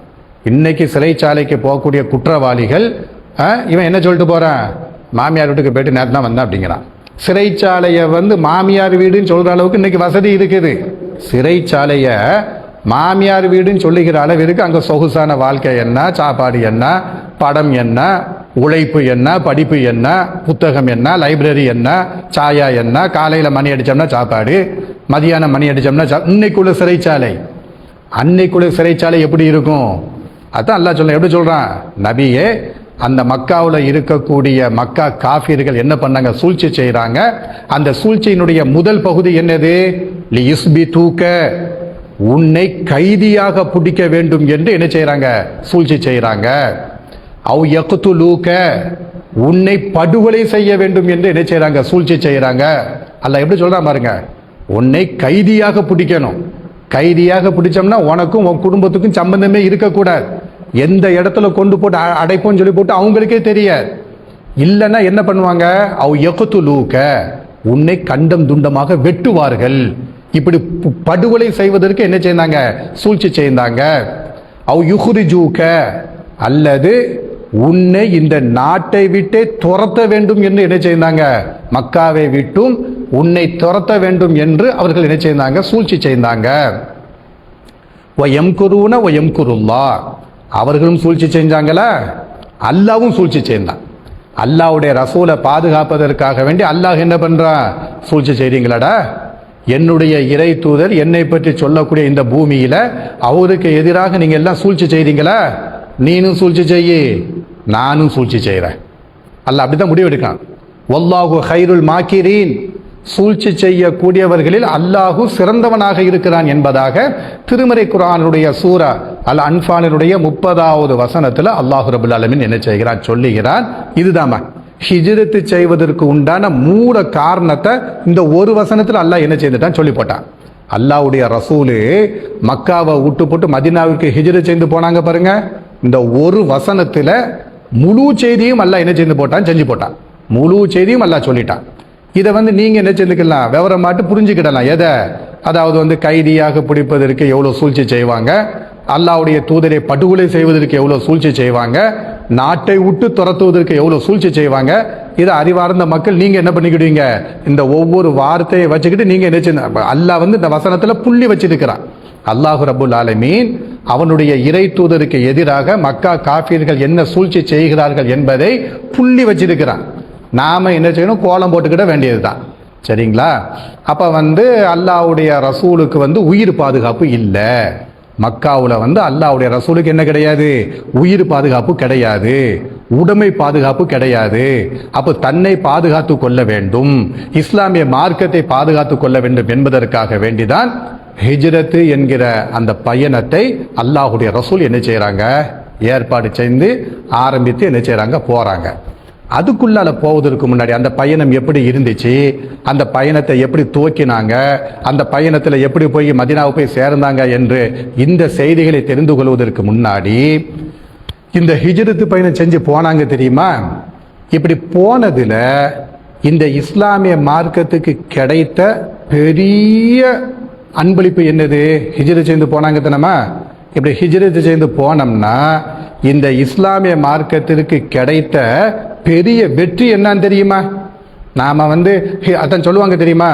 இன்னைக்கு சிறைச்சாலைக்கு போகக்கூடிய குற்றவாளிகள் இவன் என்ன சொல்லிட்டு போறான்? மாமியார் வீட்டுக்கு போயிட்டு நேரம் தான் வந்தான் அப்படிங்கிறான். சிறைச்சாலையை மாமியார் வீடுன்னு சொல்ற அளவுக்கு இன்னைக்கு வசதி இருக்குது. சிறைச்சாலைய மாமியார் வீடுன்னு சொல்லுகிற அளவிற்கு அங்கே சொகுசான வாழ்க்கை என்ன, சாப்பாடு என்ன, படம் என்ன, உழைப்பு என்ன, படிப்பு என்ன, புத்தகம் என்ன, லைப்ரரி என்ன, சாயா என்ன, காலையில் மணி அடித்தோம்னா சாப்பாடு, மதியானம் மணி அடித்தோம்னா இன்னைக்குள்ள சிறைச்சாலை, அன்னைக்குள்ள சிறைச்சாலை எப்படி இருக்கும்? அதான் அல்லாஹ் சொல்ல. எப்படி சொல்றான்? நபியே அந்த மக்காவில் இருக்கக்கூடிய மக்கா காஃபிர்கள் என்ன பண்ணாங்க? சூழ்ச்சி செய்கிறாங்க. அந்த சூழ்ச்சியினுடைய முதல் பகுதி என்னது? லியுஸ்பி தூக்க, உன்னை கைதியாக பிடிக்க வேண்டும் என்று என்ன செய்யறாங்க? சூழ்ச்சி செய்யறாங்க. அவ் யக்துலூக, உன்னை படுகொலை செய்ய வேண்டும் என்று என்ன செய்யறாங்க? சூழ்ச்சி செய்யறாங்க. அல்லாஹ் எப்படி சொல்றான் பாருங்க, உன்னை கைதியாக பிடிக்கணும். கைதியாக பிடிச்சோம்னா உனக்கும் உன் குடும்பத்துக்கும் சம்பந்தமே இருக்கக்கூடாது. எந்த இடத்துல கொண்டு போட்டு அடைப்போன்னு சொல்லி போட்டு அவங்களுக்கே தெரியாது. இல்லைன்னா என்ன பண்ணுவாங்க? அவ் யக்துலூக, உன்னை கண்டம் துண்டமாக வெட்டுவார்கள். இப்படி படுகொலை செய்வதற்கு என்ன செய்தாங்க? சூழ்ச்சி செய்தாங்க. அவ் யுஹ்ரிஜூக, அல்லது உன்னை இந்த நாட்டை விட்டே துரத்த வேண்டும் என்று என்ன செய்தாங்க? மக்காவை விட்டும் உன்னை துரத்த வேண்டும் என்று அவர்கள் என்ன செய்தாங்க? சூழ்ச்சி செய்தாங்க. வயம்குருன வயம்குருல்லாஹ், அவர்களும் சூழ்ச்சி செஞ்சாங்களா? அல்லாவும் சூழ்ச்சி செய்தான். அல்லாஹ்வுடைய ரசூலை பாதுகாப்பதற்காக வேண்டி அல்லாஹ் என்ன பண்றான்? சூழ்ச்சி செய்றீங்களாடா, என்னுடைய இறை தூதர் என்னை பற்றி சொல்லக்கூடிய இந்த பூமியில அவருக்கு எதிராக நீங்க எல்லாம் சூழ்ச்சி செய்றீங்களா? நீனும் சூழ்ச்சி செய்யி, நானும் சூழ்ச்சி செய்கிறேன். அல்லாஹ் அப்படிதான் முடிவெடுக்கான். வல்லாஹு ஹைருல் மாக்கிரீன், சூழ்ச்சி செய்யக்கூடியவர்களில் அல்லாஹு சிறந்தவனாக இருக்கிறான் என்பதாக திருமறை குர்ஆனுடைய சூரா அல் அன்ஃபாலினுடைய 30வது வசனத்தில் அல்லாஹு ரபுல் ஆலமீன் என்ன செய்கிறான்? சொல்லுகிறான். இதுதாமா ஹிஜ்ரத்து செய்வதற்கு உண்டான மூல காரணத்தை இந்த ஒரு வசனத்தில் அல்லாஹ் என்ன செய்துட்டான்? சொல்லி போட்டான். அல்லாஹ்வுடைய ரசூலு மக்காவை விட்டு போட்டு மதீனாவுக்கு ஹிஜ்ரத் செய்து போனாங்க பாருங்க. இந்த ஒரு வசனத்தில் முழு செய்தியும் அல்லாஹ் என்ன செய்து போட்டான்? செஞ்சு போட்டான். முழு செய்தியும் அல்லாஹ் சொல்லிட்டான். இதை நீங்க என்ன செஞ்சுக்கலாம்? விவரமாட்டு புரிஞ்சுக்கிடலாம். எதை? அதாவது கைதியாக பிடிப்பதற்கு எவ்வளவு சூழ்ச்சி செய்வாங்க, அல்லாஹ்வுடைய தூதரை படுகொலை செய்வதற்கு எவ்வளவு சூழ்ச்சி செய்வாங்க, நாட்டை விட்டு துரத்துவதற்கு எவ்வளவு சூழ்ச்சி செய்வாங்க. இதை அறிவார்ந்த மக்கள் நீங்க என்ன பண்ணிக்கிடுவீங்க? இந்த ஒவ்வொரு வார்த்தையை வச்சுக்கிட்டு நீங்க என்ன செய்ய, அல்லாஹ் இந்த வசனத்துல புள்ளி வச்சிருக்கிறான். அல்லாஹு ரப்புல் ஆலமீன் அவனுடைய இறை தூதருக்கு எதிராக மக்கா காஃபிர்கள் என்ன சூழ்ச்சி செய்கிறார்கள் என்பதை புள்ளி வச்சிருக்கிறான். நாம என்ன செய்யணும்? கோலம் போட்டுக்கிட வேண்டியதுதான். சரிங்களா? அப்ப அல்லாஹ்வுடைய ரசூலுக்கு உயிர் பாதுகாப்பு இல்லை. மக்காவுல அல்லாஹ்வுடைய ரசூலுக்கு என்ன கிடையாது? உயிர் பாதுகாப்பு கிடையாது, உடைமை பாதுகாப்பு கிடையாது. அப்ப தன்னை பாதுகாத்து கொள்ள வேண்டும், இஸ்லாமிய மார்க்கத்தை பாதுகாத்து கொள்ள வேண்டும் என்பதற்காக வேண்டிதான் ஹிஜ்ரத்து என்கிற அந்த பயணத்தை அல்லாஹ்வுடைய ரசூல் என்ன செய்யறாங்க? ஏற்பாடு செய்து ஆரம்பித்து என்ன செய்யறாங்க? போறாங்க. அதுக்குள்ளால போவதற்கு முன்னாடி அந்த பயணம் எப்படி இருந்துச்சு, அந்த பயணத்தை எப்படி துவக்கினாங்க, அந்த பயணத்தில் எப்படி போய் மதீனாவை போய் சேர்ந்தாங்க என்று இந்த செய்திகளை தெரிந்து கொள்வதற்கு முன்னாடி இந்த ஹிஜ்ரத்து பயணம் செஞ்சு போனாங்க தெரியுமா? இப்படி போனதுல இந்த இஸ்லாமிய மார்க்கத்துக்கு கிடைத்த பெரிய அன்பளிப்பு என்னது? ஹிஜ்ரத் செய்து போனாங்க தானமா. இப்படி ஹிஜ்ரத் செய்து போனோம்னா இந்த இஸ்லாமிய மார்க்கத்திற்கு கிடைத்த பெரிய வெற்றி என்னன்னு தெரியுமா? நாம அதான் சொல்லுவாங்க தெரியுமா,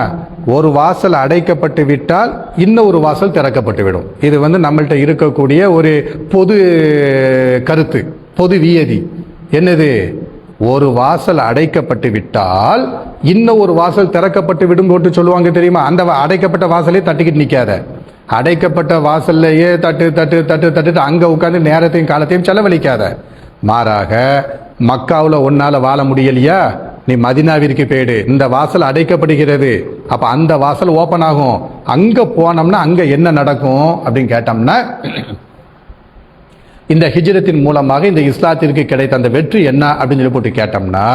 ஒரு வாசல் அடைக்கப்பட்டு விட்டால் இன்னொரு வாசல் திறக்கப்பட்டு விடும். இது நம்மள்ட்ட இருக்கக்கூடிய ஒரு பொது கருத்து, பொது வியதி. என்னது? ஒரு வாசல் அடைக்கப்பட்டு விட்டால் இன்னும் ஒரு வாசல் திறக்கப்பட்டு விடும் போட்டு சொல்லுவாங்க தெரியுமா? அந்த அடைக்கப்பட்ட வாசலே தட்டிக்கிட்டு நிக்காத, அடைக்கப்பட்ட வாசல்லையே தட்டு தட்டு தட்டு தட்டு அங்க உட்கார்ந்து நேரத்தையும் காலத்தையும் செலவழிக்காத. மாறாக மக்காவுல ஒன்னால வாழ முடியலையா, நீ மதீனாவிற்கு போயிடு. இந்த வாசல் அடைக்கப்படுகிறது, அப்ப அந்த வாசல் ஓபன் ஆகும். அங்க போனோம்னா அங்க என்ன நடக்கும் அப்படின்னு கேட்டோம்னா, இந்த ஹிஜ்ரத்தின் மூலமாக இந்த இஸ்லாத்திற்கு கிடைத்த அந்த வெற்றி என்ன அப்படின்னு சொல்லி போட்டு கேட்டோம்னா,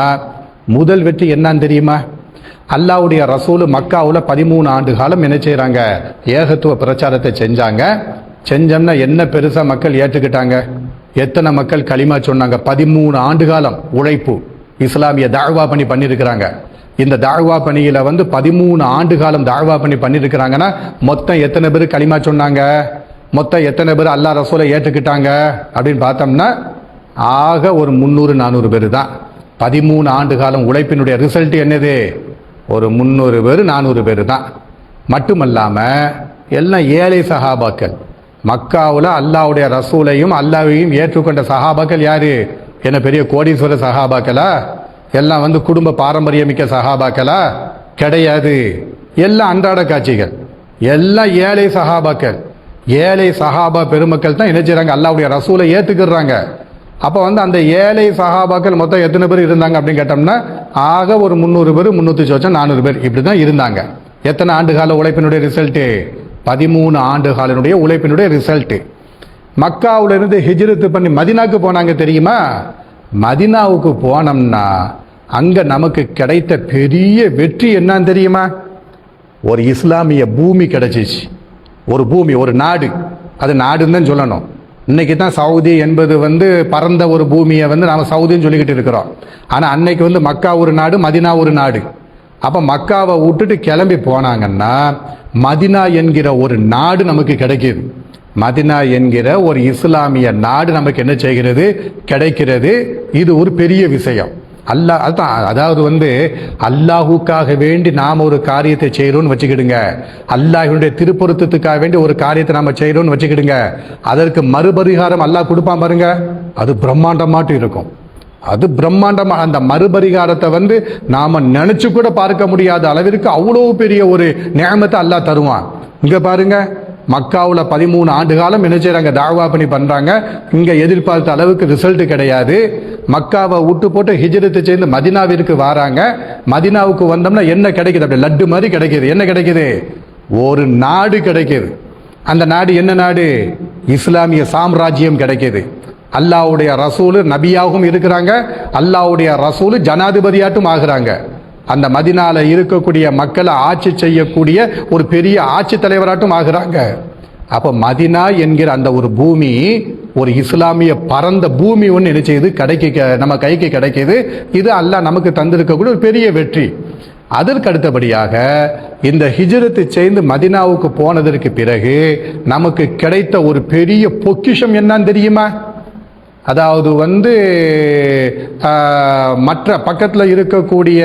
முதல் வெற்றி என்னன்னு தெரியுமா? அல்லாஹ்வுடைய ரசூல் மக்காவுல 13 ஆண்டு காலம் என்ன செய்யறாங்க? ஏகத்துவ பிரச்சாரத்தை செஞ்சாங்க. செஞ்சோம்னா என்ன பெருசா மக்கள் ஏற்றுக்கிட்டாங்க? எத்தனை மக்கள் களிமா சொன்னாங்க? 13 ஆண்டு காலம் உழைப்பு, இஸ்லாமிய தாழ்வா பண்ணி பண்ணிருக்கிறாங்க. இந்த தாழ்வா பணியில 13 ஆண்டு காலம் தாழ்வா பண்ணி பண்ணிருக்கிறாங்கன்னா மொத்தம் எத்தனை பேர் களிமா சொன்னாங்க? மொத்தம் எத்தனை பேர் அல்லாஹ் ரசூலை ஏற்றுக்கிட்டாங்க அப்படின்னு பார்த்தோம்னா ஆக ஒரு 300-400 பேர் தான். 13 ஆண்டு காலம் உழைப்பினுடைய ரிசல்ட் என்னது? ஒரு 300 பேர் 400 பேர் தான். மட்டுமல்லாம எல்லாம் ஏழை சஹாபாக்கள். மக்காவுல அல்லாஹ்வுடைய ரசூலையும் அல்லாஹ்வையும் ஏற்றுக்கொண்ட சஹாபாக்கள் யாரு? என்ன பெரிய கோடீஸ்வர சஹாபாக்களா? எல்லாம் குடும்ப பாரம்பரியமிக்க சஹாபாக்களா? கிடையாது. எல்லாம் அன்றாட காட்சிகள், எல்லாம் ஏழை சஹாபாக்கள். ஏழை சஹாபா பெருமக்கள் தான் என்ன செய்றாங்க? அல்லாஹ்வுடைய ரசூலை ஏத்துக்கிறாங்க. அப்ப அந்த ஏழை சஹாபாக்கள் மொத்தம் எத்தனை பேர் இருந்தாங்க அப்படின்னு கேட்டோம்னா ஆக ஒரு 300 பேர், 300 400 பேர் இப்படிதான் இருந்தாங்க. எத்தனை ஆண்டு கால உழைப்பினுடைய ரிசல்ட்? 13 ஆண்டு காலனுடைய உழைப்பினுடைய ரிசல்ட்டு. மக்காவிலிருந்து ஹிஜ்ரத்து பண்ணி மதினாவுக்கு போனாங்க தெரியுமா? மதினாவுக்கு போனோம்னா அங்கே நமக்கு கிடைத்த பெரிய வெற்றி என்னன்னு தெரியுமா? ஒரு இஸ்லாமிய பூமி கிடைச்சிச்சு. ஒரு பூமி, ஒரு நாடு. அது நாடுன்னு தான் சொல்லணும். இன்னைக்கு தான் சவுதி என்பது பரந்த ஒரு பூமியை நாம் சவுதின்னு சொல்லிக்கிட்டு இருக்கிறோம். ஆனால் அன்னைக்கு மக்கா ஒரு நாடு, மதினா ஒரு நாடு. அப்போ மக்காவை விட்டுட்டு கிளம்பி போனாங்கன்னா மதினா என்கிற ஒரு நாடு நமக்கு கிடைக்கிது. மதினா என்கிற ஒரு இஸ்லாமிய நாடு நமக்கு என்ன செய்கிறது? கிடைக்கிறது. இது ஒரு பெரிய விஷயம். அல்லாஹ் அதான், அதாவது அல்லாஹுக்காக வேண்டி நாம் ஒரு காரியத்தை செய்கிறோன்னு வச்சுக்கிடுங்க. அல்லாஹ்வுடைய திருப்பொருத்தத்துக்காக வேண்டி ஒரு காரியத்தை நாம் செய்கிறோன்னு வச்சுக்கிடுங்க. அதற்கு மறுபரிகாரம் அல்லாஹ் கொடுப்பான் பாருங்க. அது பிரம்மாண்டமாட்டு இருக்கும். அது பிரம்மாண்டமா. அந்த மறுபரிகாரத்தை நாம நினைச்சு கூட பார்க்க முடியாத அளவிற்கு அவ்வளவு பெரிய ஒரு நியமத்தை அல்லாஹ் தருவான். இங்க பாருங்க, மக்காவில் 13 ஆண்டு காலம் என்ன செய்றாங்க? தாவா பண்ணி பண்றாங்க. இங்க எதிர்பார்த்த அளவுக்கு ரிசல்ட் கிடையாது. மக்காவை விட்டு போட்டு ஹிஜ்ரத்து செய்து மதினாவிற்கு வராங்க. மதினாவுக்கு வந்தோம்னா என்ன கிடைக்குது? அப்படி லட்டு மாதிரி கிடைக்குது. என்ன கிடைக்குது? ஒரு நாடு கிடைக்குது. அந்த நாடு என்ன நாடு? இஸ்லாமிய சாம்ராஜ்யம் கிடைக்குது. அல்லாஹ்வுடைய ரசூல் நபியாகவும் இருக்கிறாங்க. அல்லாஹ்வுடைய ரசூல் ஜனாதிபதியாட்டும் ஆகுறாங்க. அந்த மதினால இருக்கக்கூடிய மக்களை ஆட்சி செய்யக்கூடிய ஒரு பெரிய ஆட்சி தலைவராட்டும் ஆகுறாங்க. அப்போ மதினா என்கிற அந்த ஒரு பூமி, ஒரு இஸ்லாமிய பரந்த பூமி ஒன்று என்ன செய்யுது? நம்ம கைக்கு கிடைக்கிது. இது அல்லாஹ் நமக்கு தந்திருக்கக்கூடிய ஒரு பெரிய வெற்றி. அதற்கு அடுத்தபடியாக இந்த ஹிஜ்ரத்து செய்து மதினாவுக்கு போனதற்கு பிறகு நமக்கு கிடைத்த ஒரு பெரிய பொக்கிஷம் என்னன்னு தெரியுமா? அதாவது மற்ற பக்கத்தில் இருக்கக்கூடிய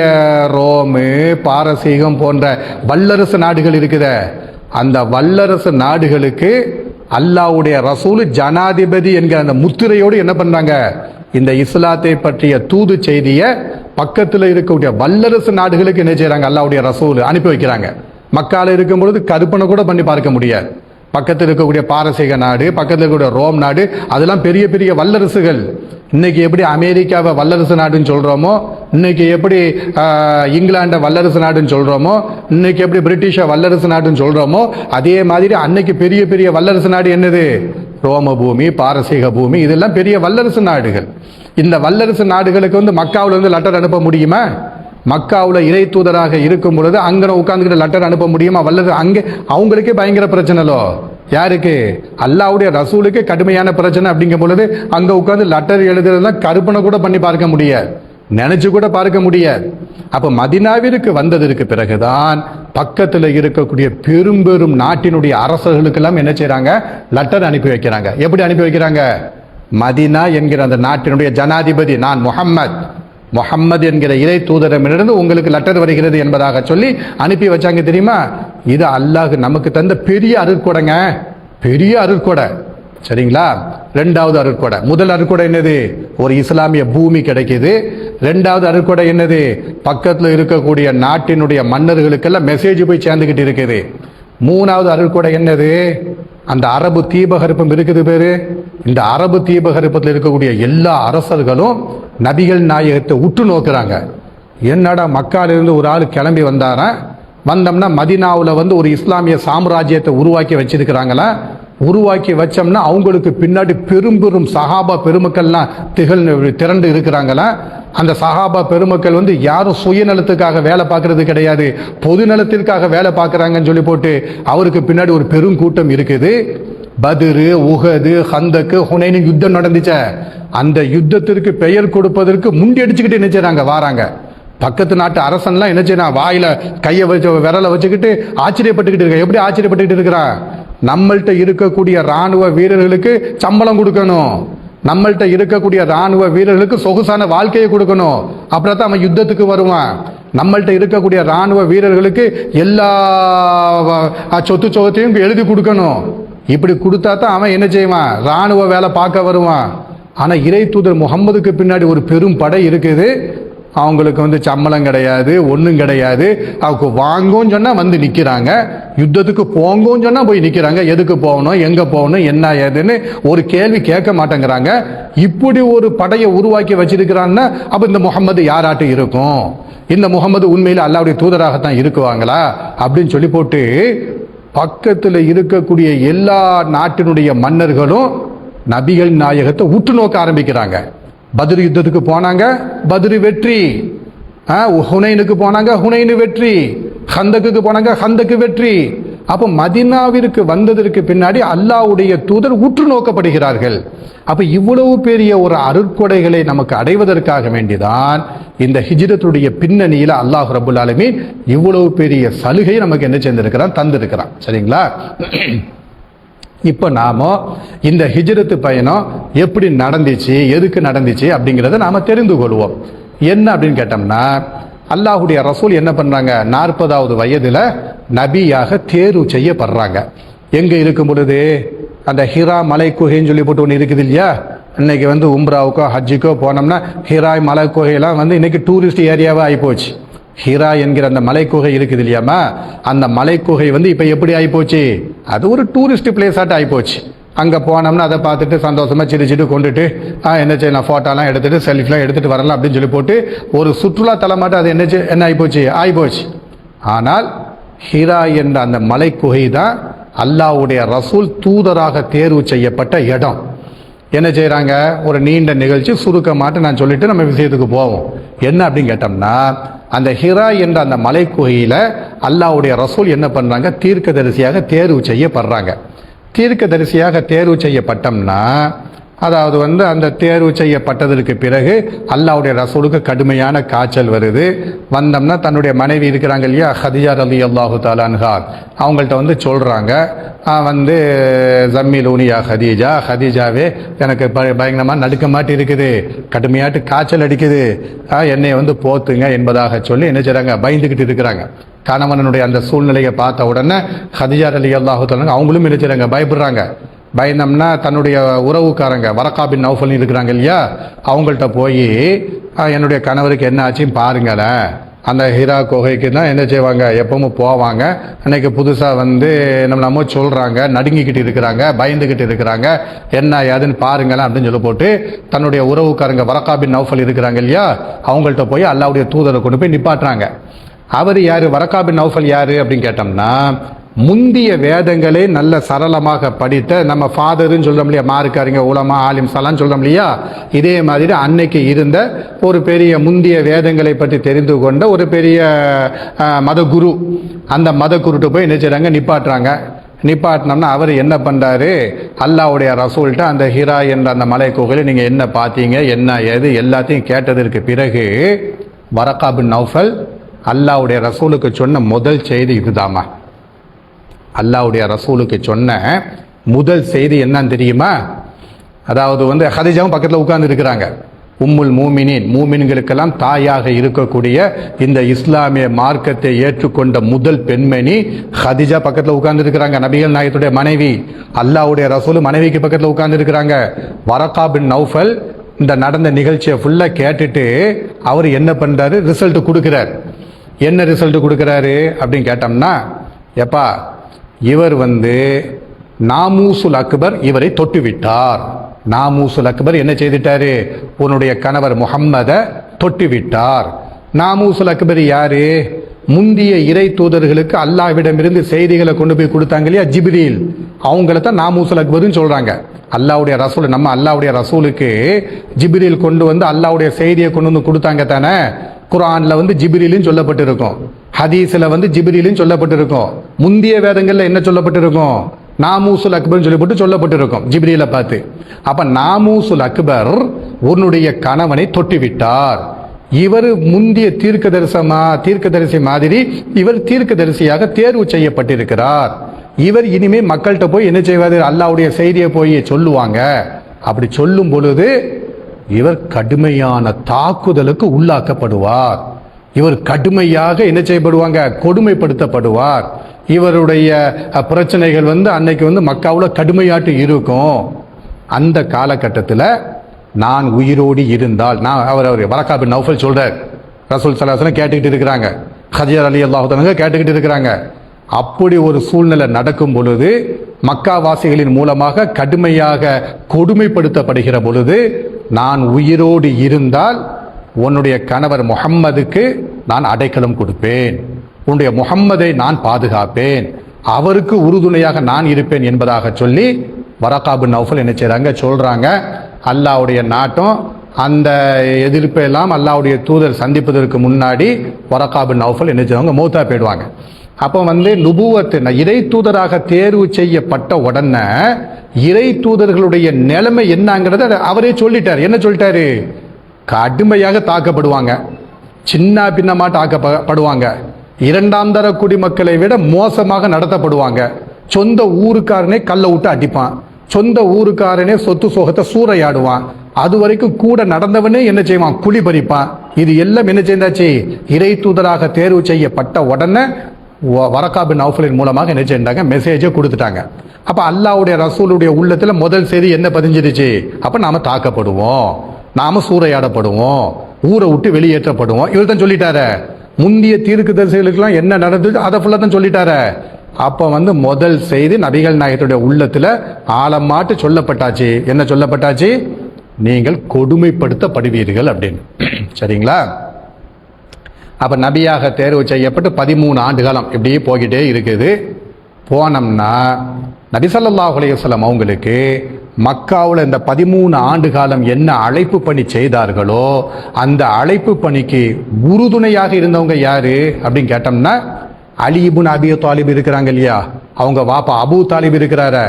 ரோமு, பாரசீகம் போன்ற வல்லரசு நாடுகள் இருக்குத, அந்த வல்லரசு நாடுகளுக்கு அல்லாஹ்வுடைய ரசூல் ஜனாதிபதி என்கிற அந்த முத்திரையோடு என்ன பண்றாங்க? இந்த இஸ்லாத்தை பற்றிய தூது செய்தியை பக்கத்தில் இருக்கக்கூடிய வல்லரசு நாடுகளுக்கு என்ன செய்யறாங்க? அல்லாஹ்வுடைய ரசூல் அனுப்பி வைக்கிறாங்க. மக்கால இருக்கும் பொழுது கற்பனை கூட பண்ணி பார்க்க முடியாது. பக்கத்தில் இருக்கக்கூடிய பாரசீக நாடு, பக்கத்தில் இருக்கக்கூடிய ரோம் நாடு, அதெல்லாம் பெரிய பெரிய வல்லரசுகள். இன்னைக்கு எப்படி அமெரிக்காவை வல்லரசு நாடுன்னு சொல்றோமோ, இன்னைக்கு எப்படி இங்கிலாண்டை வல்லரசு நாடுன்னு சொல்றோமோ, இன்னைக்கு எப்படி பிரிட்டிஷை வல்லரசு நாடுன்னு சொல்றோமோ, அதே மாதிரி அன்னைக்கு பெரிய பெரிய வல்லரசு நாடு என்னது? ரோம பூமி, பாரசீக பூமி, இதெல்லாம் பெரிய வல்லரசு நாடுகள். இந்த வல்லரசு நாடுகளுக்கு மக்காவில் லெட்டர் அனுப்ப முடியுமா? மக்காவில் இறை தூதராக இருக்கும் பொழுது அங்கே உட்காந்துக்கிட்டு லெட்டர் அனுப்ப முடியுமா? வல்லது அங்கே அவங்களுக்கே பயங்கர பிரச்சனைலோ. யாருக்கு? அல்லாஹ்வுடைய ரசூலுக்கு கடுமையான பிரச்சனை. அப்படிங்கும் பொழுது அங்கே உட்காந்து லெட்டர் எழுதுறதுலாம் கற்பனை கூட பண்ணி பார்க்க முடியாது, நினைச்சு கூட பார்க்க முடியாது. அப்போ மதினாவிற்கு வந்ததற்கு பிறகுதான் பக்கத்தில் இருக்கக்கூடிய பெரும் பெரும் நாட்டினுடைய அரசர்களுக்கெல்லாம் என்ன செய்றாங்க? லெட்டர் அனுப்பி வைக்கிறாங்க. எப்படி அனுப்பி வைக்கிறாங்க? மதினா என்கிற அந்த நாட்டினுடைய ஜனாதிபதி நான் முஹம்மது என்கிற இறை தூதரமிலிருந்து உங்களுக்கு லெட்டர் வருகிறது என்பதாக சொல்லி அனுப்பி வச்சாங்க. தெரியுமா? இது அல்லாஹ் நமக்கு தந்த பெரிய அருட்கொடைங்க. பெரிய அருட்கொடை. சரிங்களா? ரெண்டாவது அருட்கொடை. முதல் அருட்கொடை என்னது? ஒரு இஸ்லாமிய பூமி கிடைக்குது. ரெண்டாவது அருட்கொடை என்னது? பக்கத்தில் இருக்கக்கூடிய நாட்டினுடைய மன்னர்களுக்கெல்லாம் மெசேஜ் போய் சேர்ந்துக்கிட்டு இருக்குது. மூணாவது அருட்கொடை என்னது? அந்த அரபு தீபகற்பம் இருக்குது பேரு. இந்த அரபு தீபகற்பத்தில் இருக்கக்கூடிய எல்லா அரசர்களும் நபிகள் நாயகத்தை உற்று நோக்குறாங்க. என்னடா மக்காலிருந்து ஒரு ஆள் கிளம்பி வந்தாராம், வந்தோம்னா மதினாவில் ஒரு இஸ்லாமிய சாம்ராஜ்யத்தை உருவாக்கி வச்சிருக்கிறாங்களா, உருவாக்கி வச்சோம்னா அவங்களுக்கு பின்னாடி பெரும் பெரும் சஹாபா பெருமக்கள்லாம் திரண்டு இருக்கிறாங்களா. அந்த சஹாபா பெருமக்கள் யாரும் சுயநலத்துக்காக வேலை பார்க்கறது கிடையாது, பொது நலத்திற்காக வேலை பார்க்குறாங்கன்னு சொல்லி போட்டு அவருக்கு பின்னாடி ஒரு பெரும் கூட்டம் இருக்குது. பத்ரு, உஹது, ஹந்தக்கு, ஹுனைன் யுத்தம் நடந்துச்ச, அந்த யுத்தத்திற்கு பெயர் கொடுப்பதற்கு முண்டி அடிச்சுக்கிட்டு என்ன செய்றாங்க? வாராங்க. பக்கத்து நாட்டு அரசன்லாம் என்ன செய்யறான்? வாயில கையை வச்சு விரலை வச்சுக்கிட்டு ஆச்சரியப்பட்டுக்கிட்டு இருக்க. எப்படி ஆச்சரியப்பட்டுக்கிட்டு இருக்கிறான்? நம்மள்கிட்ட இருக்கக்கூடிய ராணுவ வீரர்களுக்கு சம்பளம் கொடுக்கணும், நம்மள்கிட்ட இருக்கக்கூடிய ராணுவ வீரர்களுக்கு சொகுசான வாழ்க்கையை கொடுக்கணும், அப்புறம் தான் அவன் யுத்தத்துக்கு வருவான். நம்மள்கிட்ட இருக்கக்கூடிய ராணுவ வீரர்களுக்கு எல்லா சொத்து சொகத்தையும் எழுதி கொடுக்கணும். இப்படி கொடுத்தா தான் அவன் என்ன செய்வான்? ராணுவ வேலை பார்க்க வருவான். ஆனால் இறை தூதர் முகம்மதுக்கு பின்னாடி ஒரு பெரும் படை இருக்குது. அவங்களுக்கு சம்பளம் கிடையாது, ஒன்றும் கிடையாது. அவங்க வாங்கன்னு சொன்னால் வந்து நிற்கிறாங்க, யுத்தத்துக்கு போங்கன்னு சொன்னால் போய் நிற்கிறாங்க. எதுக்கு போகணும், எங்கே போகணும், என்ன ஏதுன்னு ஒரு கேள்வி கேட்க மாட்டேங்கிறாங்க. இப்படி ஒரு படையை உருவாக்கி வச்சிருக்கிறான்னா அப்போ இந்த முகம்மது யாராட்டும் இருக்கும்? இந்த முகம்மது உண்மையில் அல்லாஹ்வுடைய தூதராகத்தான் இருக்குவாங்களா அப்படின்னு சொல்லி போட்டு பக்கத்தில் இருக்கக்கூடிய எல்லா நாட்டினுடைய மன்னர்களும் நபிகள் நாயகத்தை உற்று நோக்க ஆரம்பிக்கிறாங்க. பத்ர் யுத்தத்துக்கு போனாங்க, பத்ர் வெற்றி. ஹுனைனுக்கு போனாங்க, ஹுனைனு வெற்றி. ஹந்தக்கு போனாங்க, ஹந்தக்கு வெற்றி. அப்போ மதீனாவிற்கு வந்ததற்கு பின்னாடி அல்லாஹ்வுடைய தூதர் உற்று நோக்கப்படுகிறார்கள். அப்ப இவ்வளவு பெரிய ஒரு அருட்கொடைகளை நமக்கு அடைவதற்காக வேண்டிதான் இந்த ஹிஜ்ரத்துடைய பின்னணியில அல்லாஹ் ரப்புல் ஆலமீன் இவ்வளவு பெரிய சலுகை நமக்கு என்ன செய்திருக்கிறான், தந்திருக்கிறான். சரிங்களா? இப்போ நாம இந்த ஹிஜ்ரத்து பயணம் எப்படி நடந்துச்சு, எதுக்கு நடந்துச்சு அப்படிங்கிறத நாம தெரிந்து கொள்வோம். என்ன அப்படின்னு கேட்டோம்னா, அல்லாஹுடைய ரசூல் என்ன பண்றாங்க, 40வது வயதுல நபியாக தேர்வு செய்யப்படுறாங்க. எங்க இருக்கும் பொழுது அந்த ஹிரா மலை குகைன்னு சொல்லி போட்டு ஒன்று இருக்குது இல்லையா? இன்னைக்கு வந்து உம்ராவுக்கோ ஹஜ்ஜுக்கோ போனோம்னா ஹிராய் மலை குகையெல்லாம் வந்து இன்னைக்கு டூரிஸ்ட் ஏரியாவா ஆகிப்போச்சு. ஹிரா என்கிற அந்த மலைக்குகை இருக்குது இல்லையாமா, அந்த மலைக்குகை வந்து இப்போ எப்படி ஆகிப்போச்சு, அது ஒரு டூரிஸ்ட் பிளேஸாட்டு ஆகிப்போச்சு. அங்கே போனோம்னா அதை பார்த்துட்டு சந்தோஷமாக சிரிச்சிட்டு கொண்டுட்டு என்ன செய்யலாம், ஃபோட்டோலாம் எடுத்துகிட்டு செல்ஃபிலாம் எடுத்துகிட்டு வரலாம் அப்படின்னு சொல்லி போட்டு ஒரு சுற்றுலா தலமாட்டு அது என்ன ஆகிப்போச்சு. ஆனால் ஹிரா என்ற அந்த மலைக்குகை தான் அல்லாஹ்வுடைய ரசூல் தூதராக தேர்வு செய்யப்பட்ட இடம். என்ன செய்கிறாங்க, ஒரு நீண்ட நிகழ்ச்சி சுருக்கமாட்டு நான் சொல்லிட்டு நம்ம விஷயத்துக்கு போவோம். என்ன அப்படின்னு கேட்டோம்னா, அந்த ஹிரா என்ற அந்த மலைக்குகையில் அல்லாஹ்வுடைய ரசூல் என்ன பண்ணுறாங்க, தீர்க்கதரிசியாக தேர்வு செய்யப்படுறாங்க. தீர்க்கதரிசியாக தேர்வு செய்யப்பட்டோம்னா, அதாவது வந்து அந்த தேர்வு செய்யப்பட்டதற்கு பிறகு அல்லாஹ்வுடைய ரசூலுக்கு கடுமையான காய்ச்சல் வருது. வந்தோம்னா தன்னுடைய மனைவி இருக்கிறாங்க இல்லையா, ஹதிஜா ரலியல்லாஹு தஆலா அன்ஹா, அவங்கள்ட்ட வந்து சொல்கிறாங்க, வந்து ஜம்மிலூனியா ஹதீஜா, ஹதீஜாவே எனக்கு பயங்கரமாக நடுக்க மாட்டி இருக்குது, கடுமையாட்டு காய்ச்சல் அடிக்குது, என்னை வந்து போத்துங்க என்பதாக சொல்லி என்ன செய்கிறாங்க, பயந்துக்கிட்டு இருக்கிறாங்க. கணவனுடைய அந்த சூழ்நிலையை பார்த்த உடனே ஹதிஜா ரலியல்லாஹு தஆலா அவங்களும் என்ன செய்கிறாங்க, பயப்படுறாங்க. பயந்தோம்னா தன்னுடைய உறவுக்காரங்க வரகா பின் நௌஃபல் இருக்கிறாங்க இல்லையா, அவங்கள்ட்ட போய் என்னுடைய கணவருக்கு என்ன ஆச்சுன்னு பாருங்களேன். அந்த ஹிரா குகைக்கு தான் என்ன செய்வாங்க, எப்பவும் போவாங்க. அன்னைக்கு புதுசாக வந்து நம்ம சொல்கிறாங்க, நடுங்கிக்கிட்டு இருக்கிறாங்க, பயந்துக்கிட்டு இருக்கிறாங்க, என்ன ஏதுன்னு பாருங்களேன் அப்படின்னு சொல்லி போட்டு தன்னுடைய உறவுக்காரங்க வரகா பின் நௌஃபல் இருக்கிறாங்க இல்லையா, அவங்கள்ட்ட போய் அல்லாஹ்வுடைய தூதரை கொண்டு போய் நிப்பாட்டுறாங்க. அவர் யார், வரகா பின் நௌஃபல் யார் அப்படின்னு கேட்டோம்னா, முந்திய வேதங்களை நல்ல சரளமாக படித்த நம்ம ஃபாதர்ன்னு சொல்கிறோம் இல்லையா, மார்க்காரிங்க உலமா ஆலிம் சலான்னு சொல்கிறோம் இல்லையா, இதே மாதிரி அன்னைக்கு இருந்த ஒரு பெரிய முந்திய வேதங்களை பற்றி தெரிந்து கொண்ட ஒரு பெரிய மதகுரு. அந்த மதகுருட்டு போய் என்ன செய்கிறாங்க, நிப்பாட்டுறாங்க. நிப்பாட்டினோம்னா அவர் என்ன பண்ணுறாரு, அல்லாஹ்வுடைய ரசூல்கிட்ட அந்த ஹிரா என்ற அந்த மலை குகையில் நீங்கள் என்ன பார்த்தீங்க, என்ன ஏது எல்லாத்தையும் கேட்டதற்கு பிறகு வரகா பின் நௌஃபல் அல்லாஹ்வுடைய ரசூலுக்கு சொன்ன முதல் செய்தி இதுதாமா. அல்லாஹ்வுடைய ரசூலுக்கு சொன்ன முதல் செய்தி என்னன்னு தெரியுமா? அதாவது வந்து ஹதீஜாவும் பக்கத்தில் உட்கார்ந்து இருக்கிறாங்க. உம்முல் மூமினின், மூமின்களுக்கெல்லாம் தாயாக இருக்கக்கூடிய இந்த இஸ்லாமிய மார்க்கத்தை ஏற்றுக்கொண்ட முதல் பெண்மணி ஹதீஜா பக்கத்தில் உட்கார்ந்து இருக்கிறாங்க, நபிகள் நாயகத்துடைய மனைவி. அல்லாஹ்வுடைய ரசூல் மனைவிக்கு பக்கத்தில் உட்கார்ந்து இருக்கிறாங்க. வரகா பின் நௌஃபல் இந்த நடந்த நிகழ்ச்சியை ஃபுல்லாக கேட்டுட்டு அவர் என்ன பண்ணுறாரு, ரிசல்ட் கொடுக்குறார். என்ன ரிசல்ட் கொடுக்குறாரு அப்படின்னு கேட்டோம்னா, எப்பா இவர் வந்து நாமூசுல் அக்பர் இவரை தொட்டு விட்டார். நாமூசுல் அக்பர் என்ன செய்துட்டாரு, உன்னுடைய கணவர் முஹம்மதை தொட்டு விட்டார். நாமூசுல் அக்பர் யாரு, முந்திய இறை தூதர்களுக்கு அல்லாஹ்விடமிருந்து செய்திகளை கொண்டு போய் கொடுத்தாங்க இல்லையா, ஜிப்ரீல், அவங்கள தான் நாமூசுல் அக்பர்னு சொல்றாங்க. அல்லாஹ்வுடைய ரசூல், நம்ம அல்லாஹ்வுடைய ரசூலுக்கு ஜிப்ரீல் கொண்டு வந்து அல்லாஹ்வுடைய செய்தியை கொண்டு வந்து கொடுத்தாங்க தானே. குர்ஆன்ல வந்து ஜிப்ரீல்னு சொல்லப்பட்டிருக்கும், ஹதீஸ்ல வந்து ஜிப்ரீல்னு சொல்லப்பட்டிருக்கும், முந்திய வேதங்கள்ல என்ன சொல்லப்பட்டிருக்கும், நாமூசுல் அக்பர் சொல்லி போட்டு சொல்லப்பட்டிருக்கும் ஜிப்ரீலை பார்த்து. அப்ப நாமூசுல் அக்பர் உன்னுடைய கணவனை தொட்டு விட்டார். இவர் முந்திய தீர்க்கதரிசி மாதிரி இவர் தீர்க்கதரிசியாக தேர்வு செய்யப்பட்டிருக்கிறார். இவர் இனிமே மக்கள்கிட்ட போய் என்ன செய்வார், அல்லாஹ்வுடைய செய்தியை போய் சொல்லுவாங்க. அப்படி சொல்லும் பொழுது இவர் கடுமையான தாக்குதலுக்கு உள்ளாக்கப்படுவார். இவர் கடுமையாக என்ன செய்யப்படுவாங்க, கொடுமைப்படுத்தப்படுவார். இவருடைய பிரச்சனைகள் வந்து அன்னைக்கு வந்து மக்காவில் கடுமையாட்டு இருக்கும். அந்த காலகட்டத்தில் நான் உயிரோடு இருந்தால், நான் அவர் வரகா பின் நௌஃபல் சொல்றார், ரசூல் ஸல்லல்லாஹு அலைஹி வஸல்லம் கேட்டுக்கிட்டு இருக்கிறாங்க, ஹதீஜா ரலியல்லாஹு தஆலா கேட்டுக்கிட்டு இருக்கிறாங்க. அப்படி ஒரு சூழ்நிலை நடக்கும் பொழுது, மக்கா வாசிகளின் மூலமாக கடுமையாக கொடுமைப்படுத்தப்படுகிற பொழுது, நான் உயிரோடு இருந்தால் உன்னுடைய கணவர் முஹம்மதுக்கு நான் அடைக்கலம் கொடுப்பேன், உன்னுடைய முஹம்மதை நான் பாதுகாப்பேன். அவருக்கு உறுதுணையாக நான் இருப்பேன் என்பதாக சொல்லி வரகா பின் நௌஃபல் என்ன செய்றாங்க சொல்றாங்க. அல்லாஹ்வுடைய நாட்டம் அந்த எதிர்ப்பை எல்லாம் அல்லாஹ்வுடைய தூதர் சந்திப்பதற்கு முன்னாடி வரகா பின் நௌஃபல் என்ன செய்வாங்க, மௌத்தா போயிடுவாங்க. அப்போ நுபுவத்து இறை தூதராக தேர்வு செய்யப்பட்ட உடனே இறை தூதர்களுடைய நிலைமை என்னங்கிறத அவரே சொல்லிட்டார். என்ன சொல்லிட்டாரு? கடுமையாக தாக்கப்படுவாங்க, சின்ன பின்னமா தாக்கப்படுவாங்க, இரண்டாம் தர குடிமக்களை விட மோசமாக நடத்தப்படுவாங்க, சொந்த ஊருக்காரனே கல்லை விட்டு அடிப்பான், சொந்த ஊருக்காரனே சொத்து சோகத்தை சூறையாடுவான், அது வரைக்கும் கூட நடந்தவனே என்ன செய்வான், குழி பறிப்பான். இது எல்லாம் என்ன செய்தாச்சு, இறை தூதராக தேர்வு செய்யப்பட்ட உடனே வரகா பின் நௌஃபலின் மூலமாக என்ன செஞ்சாங்க, மெசேஜை கொடுத்துட்டாங்க. அப்ப அல்லாஹ்வுடைய ரசூலுடைய உள்ளத்துல முதல் செய்தி என்ன பதிஞ்சிருச்சு, அப்ப நாம தாக்கப்படுவோம், நாம சூறையாடப்படுவோம், ஊரை விட்டு வெளியேற்றப்படுவோம். இவர் தான் சொல்லிட்டாரு. முந்திய தீர்க்கதரிசிகளுக்கெல்லாம் என்ன நடந்தது அதை ஃபுல்லா தான் சொல்லிட்டாரு. அப்ப முதல் செய்தி நபிகள் நாயகத்துடைய உள்ளத்துல ஆழமாட்டு சொல்லப்பட்டாச்சு. என்ன சொல்லப்பட்டாச்சு? நீங்கள் கொடுமைப்படுத்தப்படுவீர்கள் அப்படின்னு. சரிங்களா? அப்ப நபியாக தேர்வு செய்யப்பட்டு 13 ஆண்டு காலம் இப்படியே போய்கிட்டே இருக்குது. போனோம்னா நபி ஸல்லல்லாஹு அலைஹி வஸல்லம் அவங்களுக்கு மக்காவில் இந்த 13 ஆண்டு காலம் என்ன அழைப்பு பணி செய்தார்களோ அந்த அழைப்பு பணிக்கு உறுதுணையாக இருந்தவங்க யாரு அப்படின்னு கேட்டோம்னா, அலி இப்னு அபி தாலிப் இருக்கிறாங்க இல்லையா, அவங்க வாப்பா அபூ தாலிப் இருக்கிறாரு,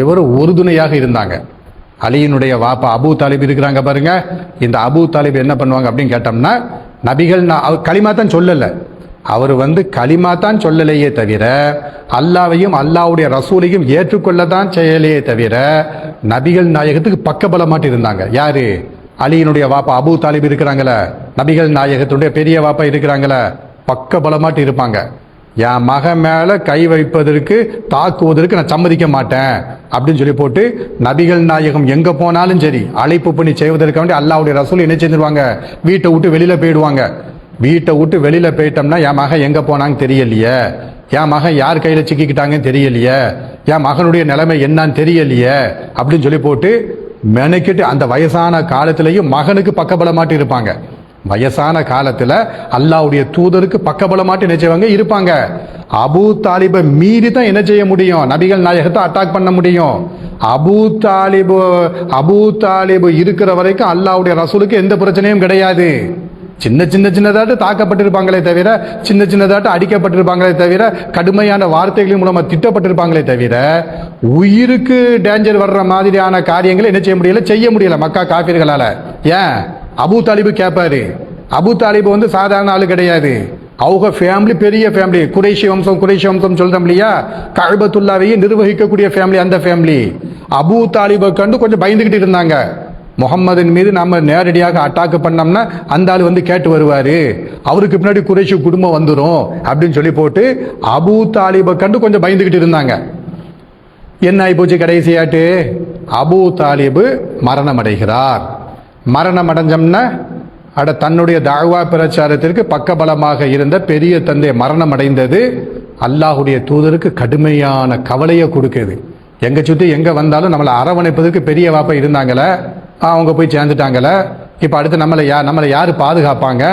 இவர் உறுதுணையாக இருந்தாங்க. அலியினுடைய வாப்பா அபூ தாலிப் இருக்கிறாங்க பாருங்க. இந்த அபூ தாலிப் என்ன பண்ணுவாங்க அப்படின்னு கேட்டோம்னா, நபிகள் களிமா தான் சொல்லல, அவர் களிமா தான் சொல்லலையே தவிர அல்லாவையும் அல்லாவுடைய ரசூலையும் ஏற்றுக்கொள்ளத்தான் செய்யலையே தவிர நபிகள் நாயகத்துக்கு பக்கபலமாட்டு இருந்தாங்க. யாரு? அலியினுடைய வாப்பா அபூ தாலிப் இருக்கிறாங்களே, நபிகள் நாயகத்துடைய பெரிய வாப்பா இருக்கிறாங்களே, பக்கபலமாட்டு இருப்பாங்க. என் மகன் மேல கை வைப்பதற்கு தாக்குவதற்கு நான் சம்மதிக்க மாட்டேன் அப்படின்னு சொல்லி போட்டு நபிகள் நாயகம் எங்க போனாலும் சரி அழைப்பு பண்ணி செய்வதற்கு வேண்டி அல்லாஹ்வுடைய ரசூல் என்ன செஞ்சிருவாங்க, வீட்டை விட்டு வெளியில போயிடுவாங்க. வீட்டை விட்டு வெளியில போயிட்டோம்னா என் மகன் எங்க போனாங்க தெரியலையே, என் மகன் யார் கையில சிக்கிக்கிட்டாங்கன்னு தெரியலையே, என் மகனுடைய நிலைமை என்னன்னு தெரியலையே அப்படின்னு சொல்லி போட்டு மெனக்கிட்டு அந்த வயசான காலத்திலையும் மகனுக்கு பக்கபலமாட்டு இருப்பாங்க. வயசான காலத்துல அல்லாஹ்வுடைய தூதருக்கு பக்கபலமாட்டு என்ன செய்வாங்க, இருப்பாங்க. அபூ தாலிபை மீறி தான் என்ன செய்ய முடியும், நபிகள் நாயகத்தை அட்டாக் பண்ண முடியும். அபூ தாலிபு இருக்கிற வரைக்கும் அல்லாஹ்வுடைய ரசூலுக்கு எந்த பிரச்சனையும் கிடையாது. சின்னதாட்டு தாக்கப்பட்டிருப்பாங்களே தவிர, சின்னதாட்டு அடிக்கப்பட்டிருப்பாங்களே தவிர, கடுமையான வார்த்தைகளின் மூலமா திட்டப்பட்டிருப்பாங்களே தவிர உயிருக்கு டேஞ்சர் வர்ற மாதிரியான காரியங்களை என்ன செய்ய முடியல மக்கா காஃபிர்களால. ஏன்? அபூ தாலிபு கேட்பாரு. அபூ தாலிபு சாதாரண ஆளு கிடையாது. அவங்க ஃபேமிலி பெரிய ஃபேமிலி, குறைஷி வம்சம் சொல்றோம் இல்லையா, கஅபத்துல்லாவையே நிர்வகிக்கக்கூடிய ஃபேமிலி. அந்த ஃபேமிலி அபூ தாலிபை கண்டு கொஞ்சம் பயந்துகிட்டு இருந்தாங்க. முகம்மதின் மீது நம்ம நேரடியாக அட்டாக் பண்ணோம்னா அந்த ஆள் கேட்டு வருவாரு, அவருக்கு பின்னாடி குறைஷி குடும்பம் வந்துடும் அப்படின்னு சொல்லி போட்டு அபூ தாலிபை கண்டு கொஞ்சம் பயந்துகிட்டு இருந்தாங்க. என்ன ஆகி போச்சு கடைசியாட்டு, அபூ தாலிபு மரணம் அடைகிறார். மரணம் அடைஞ்சோம்னா தன்னுடைய தாவா பிரச்சாரத்திற்கு பக்கபலமாக இருந்த பெரிய தந்தை மரணம் அடைந்தது அல்லாஹ்வுடைய தூதருக்கு கடுமையான கவலையை கொடுக்குது. எங்க சுற்றி எங்க வந்தாலும் நம்மளை அரவணைப்பதற்கு பெரிய வாப்பா இருந்தாங்களே, அவங்க போய் சேர்ந்துட்டாங்களே, இப்போ அடுத்து நம்மளை யார் பாதுகாப்பாங்க,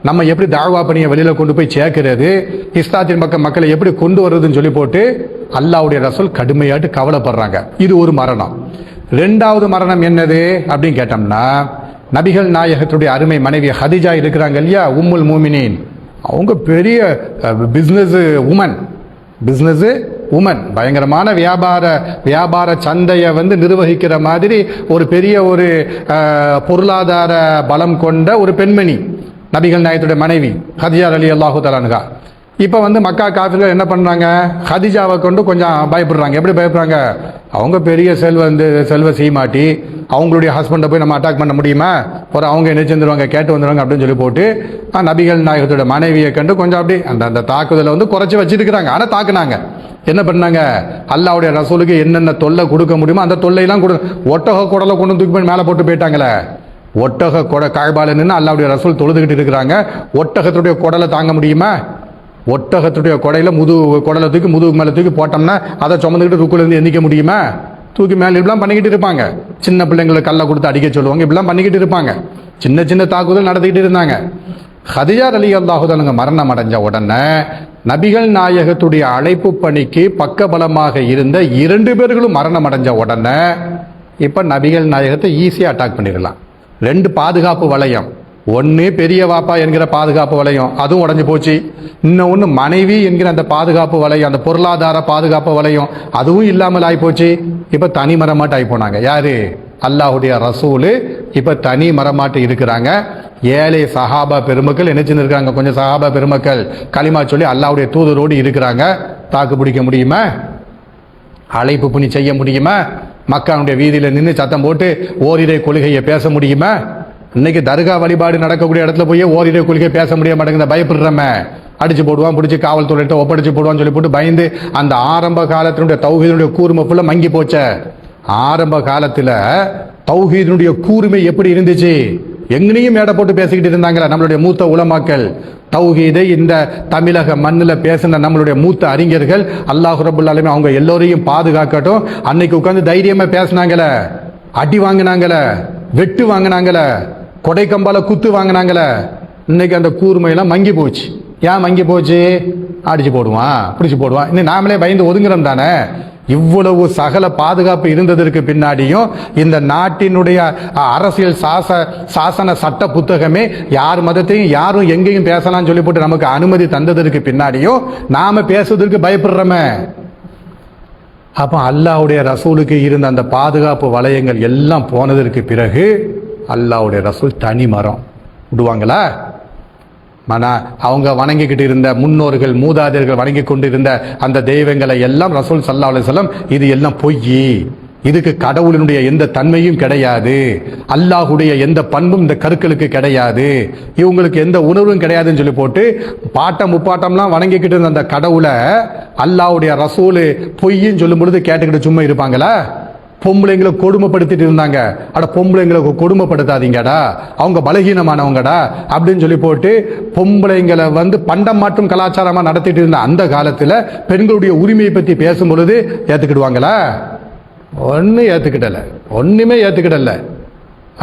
நம்ம எப்படி தாவா பணியை வெளியில கொண்டு போய் சேர்க்கிறது, இஸ்லாத்தின் பக்கம் மக்களை எப்படி கொண்டு வருதுன்னு சொல்லி போட்டு அல்லாஹ்வுடைய ரசூல் கடுமையாட்டு கவலைப்படுறாங்க. இது ஒரு மரணம். ரெண்டாவது மரணம் என்னது அப்படின்னு கேட்டோம்னா, நபிகள் நாயகத்துடைய அருமை மனைவி ஹதிஜா இருக்கிறாங்க இல்லையா, உம்முல் மூமினீன், அவங்க பெரிய பிசினஸ் உமன், பயங்கரமான வியாபார சந்தையை நிர்வகிக்கிற மாதிரி ஒரு பெரிய ஒரு பொருளாதார பலம் கொண்ட ஒரு பெண்மணி நபிகள் நாயகத்துடைய மனைவி ஹதிஜா ரலியல்லாஹு தஆலா அன்ஹா. இப்போ மக்கா காஃபிர்கள் என்ன பண்ணுறாங்க, ஹதிஜாவை கொண்டு கொஞ்சம் பயப்படுறாங்க. எப்படி பயப்படுறாங்க, அவங்க பெரிய செல்வ சீமாட்டி, அவங்களுடைய ஹஸ்பண்டை போய் நம்ம அட்டாக் பண்ண முடியுமா, ஒரு அவங்க என்ன செஞ்சிருவாங்க, கேட்டு வந்துடுவாங்க அப்படின்னு சொல்லி போட்டு நபிகள் நாயகத்தோட மனைவியை கண்டு கொஞ்சம் அப்படி அந்த தாக்குதலை குறைச்சி வச்சிருக்கிறாங்க. ஆனால் தாக்குனாங்க. என்ன பண்ணாங்க, அல்லாஹ்வுடைய ரசூலுக்கு என்னென்ன தொல்லை கொடுக்க முடியுமோ அந்த தொல்லையெல்லாம் ஒட்டக குடலை கொண்டு தூக்கி போய் மேலே போட்டு போயிட்டாங்களே. ஒட்டக கொடை காய்பால நின்று அல்லாஹ்வுடைய ரசூல் தொழுதுகிட்டு இருக்கிறாங்க. ஒட்டகத்துடைய குடலை தாங்க முடியுமா? ஒட்டகத்துடைய கொடையில குடலை தூக்கி முதுகு மேலே தூக்கி போட்டோம்னா அதை சுமந்துக்கிட்டு ருக்குலேருந்து எந்திக்க முடியுமா? தூக்கி மேலே இப்படிலாம் பண்ணிக்கிட்டு இருப்பாங்க. சின்ன பிள்ளைங்களை கல்லை கொடுத்து அடிக்க சொல்லுவாங்க. இப்படிலாம் பண்ணிக்கிட்டு இருப்பாங்க. சின்ன தாக்குதல் நடத்திக்கிட்டு இருந்தாங்க. ஹதிஜா ரலியல்லாஹு அன்ஹா மரணம் அடைஞ்ச உடனே நபிகள் நாயகத்துடைய அழைப்பு பணிக்கு பக்கபலமாக இருந்த 2 பேர்களும் மரணம் அடைஞ்ச உடனே இப்ப நபிகள் நாயகத்தை ஈஸியா அட்டாக் பண்ணிடலாம். 2 பாதுகாப்பு வளையம், ஒன்னு பெரிய வாப்பா என்கிற பாதுகாப்பு வளையம், அதுவும் உடஞ்சு போச்சு. இன்னொன்னு மனைவி என்கிற அந்த பாதுகாப்பு வளையம், அந்த பொருளாதார பாதுகாப்பு வளையம், அதுவும் இல்லாமல் ஆகி போச்சு. இப்ப தனி மரமாட்டு ஆகி போனாங்க. யாரு? அல்லாஹுடைய ரசூலு இப்ப தனி மரமாட்டு இருக்கிறாங்க. ஏழை சஹாபா பெருமக்கள் என்ன செஞ்சிருக்காங்க? கொஞ்சம் சஹாபா பெருமக்கள் களிமா சொல்லி அல்லாஹ்வுடைய தூதரோடு இருக்கிறாங்க. தாக்கு பிடிக்க முடியுமா? அழைப்பு பணி செய்ய முடியுமா? மக்கானுடைய வீதியில நின்று சத்தம் போட்டு ஓரிரை கொள்கையை பேச முடியுமா? இன்னைக்கு தர்கா வழிபாடு நடக்கக்கூடிய இடத்துல போய் ஓரிரை கொள்கையை பேச முடிய மாட்டேங்குது. பயப்படுறமே, அடிச்சு போடுவான், பிடிச்சி காவல்துறையிட்ட ஒப்படைச்சு போடுவான்னு சொல்லி போட்டு பயந்து அந்த ஆரம்ப காலத்தினுடைய தௌஹீதுடைய கூர்மை ஃபுல்லா மங்கி போச்ச. ஆரம்ப காலத்துல தௌஹீதுடைய கூர்மை எப்படி இருந்துச்சு? எங்கனையும் மேடை போட்டு பேசிக்கிட்டு இருந்தாங்களா நம்மளுடைய மூத்த உலமாக்கள். தௌஹீதை இந்த தமிழக மண்ணில் பேசின நம்மளுடைய மூத்த அறிஞர்கள், அல்லாஹ் ரப்பல் ஆலமீன் அவங்க எல்லோரையும் பாதுகாக்கட்டும். அன்னைக்கு உட்கார்ந்து தைரியமா பேசினாங்களே, அடி வாங்கினாங்களே, வெட்டு வாங்கினாங்களே, கொடை கம்பால குத்து வாங்கினாங்களே. இன்னைக்கு அந்த கூர்மையெல்லாம் மங்கி போச்சு. ஏன் மங்கி போச்சு? அடிச்சு போடுவான், பிடிச்சு போடுவான். இன்னும் நாமளே பயந்து ஒதுங்குறோம் தானே. இவ்வளவு சகல பாதுகாப்பு இருந்ததற்கு பின்னாடியும் இந்த நாட்டினுடைய அரசியல் சாசன சட்ட புத்தகமே யார் மதத்தையும் யாரும் எங்கேயும் பேசலாம்னு சொல்லி போட்டு நமக்கு அனுமதி தந்ததற்கு பின்னாடியும் நாம பேசுவதற்கு பயப்படுறோமே. அப்ப அல்லாஹ்வுடைய ரசூலுக்கு இருந்த அந்த பாதுகாப்பு வளையங்கள் எல்லாம் போனதற்கு பிறகு அல்லாஹ்வுடைய ரசூல் தனி மரம் விடுவாங்களா? அவங்க வணங்கிக்கிட்டு இருந்த முன்னோர்கள் மூதாதையர்கள் வணங்கி கொண்டிருந்த அந்த தெய்வங்களை எல்லாம் ரசூல் ஸல்லல்லாஹு அலைஹி வஸல்லம் இது எல்லாம் பொய், இதுக்கு கடவுளினுடைய எந்த தன்மையும் கிடையாது, அல்லாஹுடைய எந்த பண்பும் இந்த கருக்களுக்கு கிடையாது, இவங்களுக்கு எந்த உணர்வும் கிடையாதுன்னு சொல்லி போட்டு பாட்டம் முப்பாட்டம்லாம் வணங்கிக்கிட்டு இருந்த அந்த கடவுளை அல்லாஹுடைய ரசூல் பொய்ன்னு சொல்லும் பொழுது கேட்டுக்கிட்டு சும்மா இருப்பாங்களா? பொம்பளைங்களை கொடுமைப்படுத்திட்டு இருந்தாங்க. அட பொம்பளைங்களை கொடுமைப்படுத்தாதீங்கடா, அவங்க பலகீனமானவங்கடா அப்படின்னு சொல்லி போட்டு பொம்பளைங்களை பண்டம் மாற்றும் கலாச்சாரமா நடத்திட்டு இருந்த அந்த காலத்துல பெண்களுடைய உரிமையை பத்தி பேசும் பொழுது ஏத்துக்கிடுவாங்களா? ஒண்ணுமே ஏத்துக்கிடல.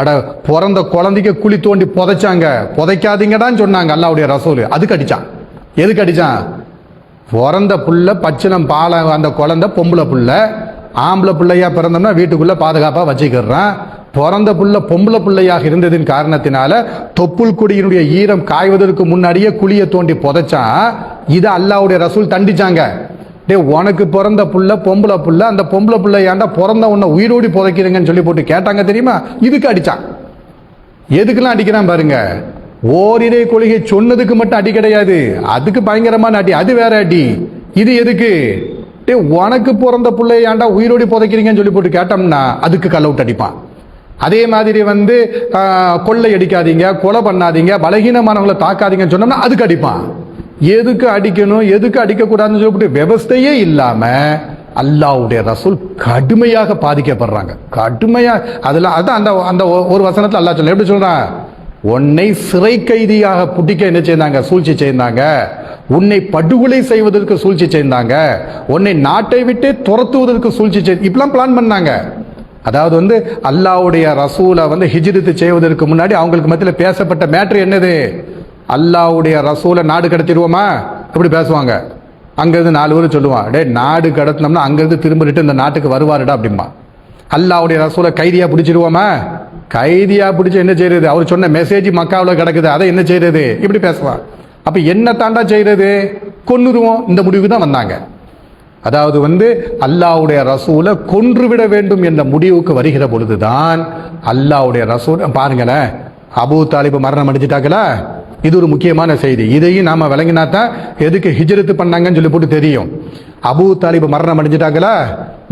அட பிறந்த குழந்தைக்கு குழி தோண்டி புதைச்சாங்க, புதைக்காதீங்கடான்னு சொன்னாங்க அல்லாஹ்வுடைய ரசூல். அதுக்கு அடிச்சான். எதுக்கு அடிச்சான்? பிறந்த புள்ள பச்சிலம் பால அந்த குழந்தை பொம்பளை புள்ள, ஆம்பளை பிள்ளையா பிறந்தோம்னா வீட்டுக்குள்ள பாதுகாப்பா வச்சுக்கிறான். பிறந்த புள்ள பொம்பளை பிள்ளையாக இருந்ததின் காரணத்தினால தொப்புள் கொடியினுடைய ஈரம் காய்வதற்கு முன்னாடியே குழியை தோண்டி புதைச்சான். இதை அல்லாஹ்வுடைய ரசூல் தண்டிச்சாங்க. டே, உனக்கு பிறந்த புள்ள பொம்பளை புள்ள, அந்த பொம்பளை பிள்ளையாண்டா பிறந்த உன்னை உயிரோடி புதைக்கிறீங்கன்னு சொல்லி போட்டு கேட்டாங்க தெரியுமா? இதுக்கு அடிச்சான். எதுக்கெல்லாம் அடிக்கிறான் பாருங்க. ஓரிரை கொள்கை சொன்னதுக்கு மட்டும் அடி கிடையாது, அதுக்கு பயங்கரமான அடி, அது வேற அடி. இது எதுக்கு? உனக்கு பிறந்த பிள்ளை ஏன்டா உயிரோடி புதைக்கிறீங்கன்னு சொல்லி போட்டு கேட்டோம்னா அதுக்கு கல்லவுட் அடிப்பான். அதே மாதிரி கொள்ளை அடிக்காதீங்க, கொலை பண்ணாதீங்க, பலகீனமானவங்களை தாக்காதீங்கன்னு சொன்னோம்னா அதுக்கு அடிப்பான். எதுக்கு அடிக்கணும், எதுக்கு அடிக்கக்கூடாதுன்னு சொல்லிட்டு விவஸ்தையே இல்லாம அல்லாஹ்வுடைய ரசூல் கடுமையாக பாதிக்கப்படுறாங்க. கடுமையா அதெல்லாம் அதான் அந்த அந்த ஒரு வசனத்துல அல்லாஹ் சொல்ல எப்படி சொல்றான்? உன்னை சிறை கைதியாக புட்டிக்க என்ன செய்தாங்க? சூழ்ச்சி செய்தாங்க. உன்னை படுகொலை செய்வதற்கு சூழ்ச்சி செய்தாங்க. உன்னை நாட்டை விட்டு துரத்துவதற்கு சூழ்ச்சி இப்பெல்லாம் பிளான் பண்ணாங்க. அதாவது அல்லாஹ்வுடைய ரசூலை ஹிஜ்ரத் செய்வதற்கு முன்னாடி அவங்களுக்கு மத்தியில் பேசப்பட்ட மேட்ரு என்னது? அல்லாஹ்வுடைய ரசூலை நாடு கடத்திடுவோமா அப்படி பேசுவாங்க. அங்கிருந்து 4 பேர் சொல்லுவான், டே நாடு கடத்தினோம்னா அங்கிருந்து திரும்ப ரிட்டு இந்த நாட்டுக்கு வருவாருடா அப்படிம்பா. அல்லாஹ்வுடைய ரசூலை கைதியா பிடிச்சிருவோமா? கைதியா பிடிச்சி என்ன செய்யறது? அவர் சொன்ன மெசேஜ் மக்காவில் கிடக்குது, அதை என்ன செய்யறது? இப்படி பேசுவான். அப்ப என்ன தாண்டா செய்யறது? கொன்னுருவோம். இந்த முடிவுக்கு தான் வந்தாங்க. அதாவது அல்லாஹ்வுடைய ரசூலை கொன்றுவிட வேண்டும் என்ற முடிவுக்கு வருகிற பொழுதுதான் அல்லாஹ்வுடைய ரசூல் பாருங்களேன், அபூ தாலிப் மரணம் அடைஞ்சிட்டாங்களா? இது ஒரு முக்கியமான செய்தி. இதையும் நாம விளங்கினாத்தான் எதுக்கு ஹிஜ்ரத் பண்ணாங்கன்னு சொல்லி போட்டு தெரியும். அபூ தாலிப் மரணம் அடைஞ்சிட்டாங்களா?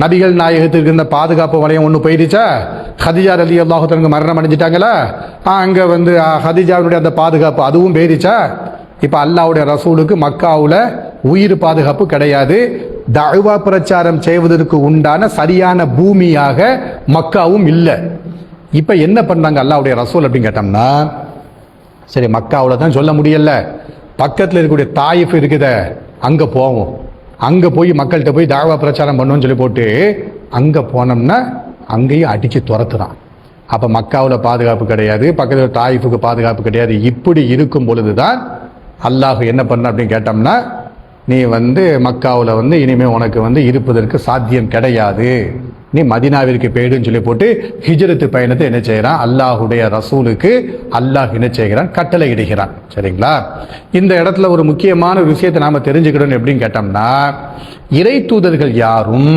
நபிகள் நாயகத்திற்கு இருந்த பாதுகாப்பு வளையம் ஒன்று போயிடுச்சா? ஹதிஜா ரலியல்லாஹு அன்ஹா மரணம் அடைஞ்சிட்டாங்களா? அங்க ஹதிஜாவுடைய அந்த பாதுகாப்பு அதுவும் போயிடுச்சா? இப்ப அல்லாஹ்வுடைய ரசூலுக்கு மக்காவுல உயிர் பாதுகாப்பு கிடையாது. தஅவா பிரச்சாரம் செய்வதற்கு உண்டான சரியான பூமியாக மக்காவும் இல்லை. இப்ப என்ன பண்ணாங்க அல்லாஹ்வுடைய ரசூல் அப்படின்னு கேட்டோம்னா, சரி மக்காவுல தான் சொல்ல முடியல, பக்கத்தில் இருக்கக்கூடிய தாயிஃப் இருக்குத அங்க போவோம், அங்க போய் மக்கள்கிட்ட போய் தஅவா பிரச்சாரம் பண்ணுவோம்னு சொல்லி போட்டு அங்க போனோம்னா அங்கேயும் அடிச்சு துரத்துறான். அப்ப மக்காவுல பாதுகாப்பு கிடையாது, பக்கத்தில் தாயிஃபுக்கு பாதுகாப்பு கிடையாது. இப்படி இருக்கும் பொழுதுதான் அல்லாஹ் என்ன பண்ண அப்படின்னு கேட்டோம்னா, நீ மக்காவில் இனிமே உனக்கு இருப்பதற்கு சாத்தியம் கிடையாது, நீ மதினாவிற்கு போயிடுன்னு சொல்லி போட்டு ஹிஜ்ரத்து பயணத்தை என்ன செய்கிறான், அல்லாஹுடைய ரசூலுக்கு அல்லாஹ் என்ன செய்கிறான், கட்டளை இடுகிறான். சரிங்களா? இந்த இடத்துல ஒரு முக்கியமான விஷயத்தை நாம தெரிஞ்சுக்கணும். எப்படின்னு கேட்டோம்னா, இறை தூதர்கள் யாரும்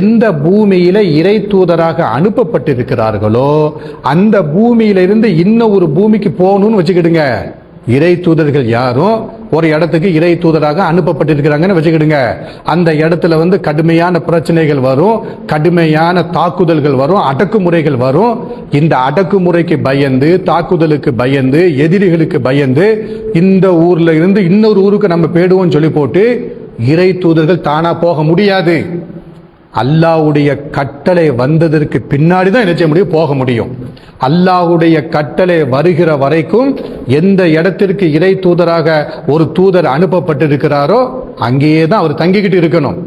எந்த பூமியில இறை தூதராக அனுப்பப்பட்டிருக்கிறார்களோ அந்த பூமியிலிருந்து இன்னும் ஒரு பூமிக்கு போகணும்னு வச்சுக்கிடுங்க. இறை தூதர்கள் யாரும் ஒரு இடத்துக்கு இறை தூதராக அனுப்பப்பட்டிருக்கிறாங்கன்னு வச்சுக்கிடுங்க. அந்த இடத்துல கடுமையான பிரச்சனைகள் வரும், கடுமையான தாக்குதல்கள் வரும், அடக்குமுறைகள் வரும். இந்த அடக்குமுறைக்கு பயந்து, தாக்குதலுக்கு பயந்து, எதிரிகளுக்கு பயந்து இந்த ஊர்ல இருந்து இன்னொரு ஊருக்கு நம்ம போயிடுவோம் சொல்லி போட்டு இறை தூதர்கள் தானா போக முடியாது. அல்லாஹ்வுடைய கட்டளை வந்ததற்கு பின்னாடி தான் என்ன செய்ய முடியும், போக முடியும். அல்லாஹ்வுடைய கட்டளை வருகிற வரைக்கும் எந்த இடத்திற்கு இறை தூதராக ஒரு தூதர் அனுப்பப்பட்டிருக்கிறாரோ அங்கேயே தான் அவர் தங்கிக்கிட்டு இருக்கணும்.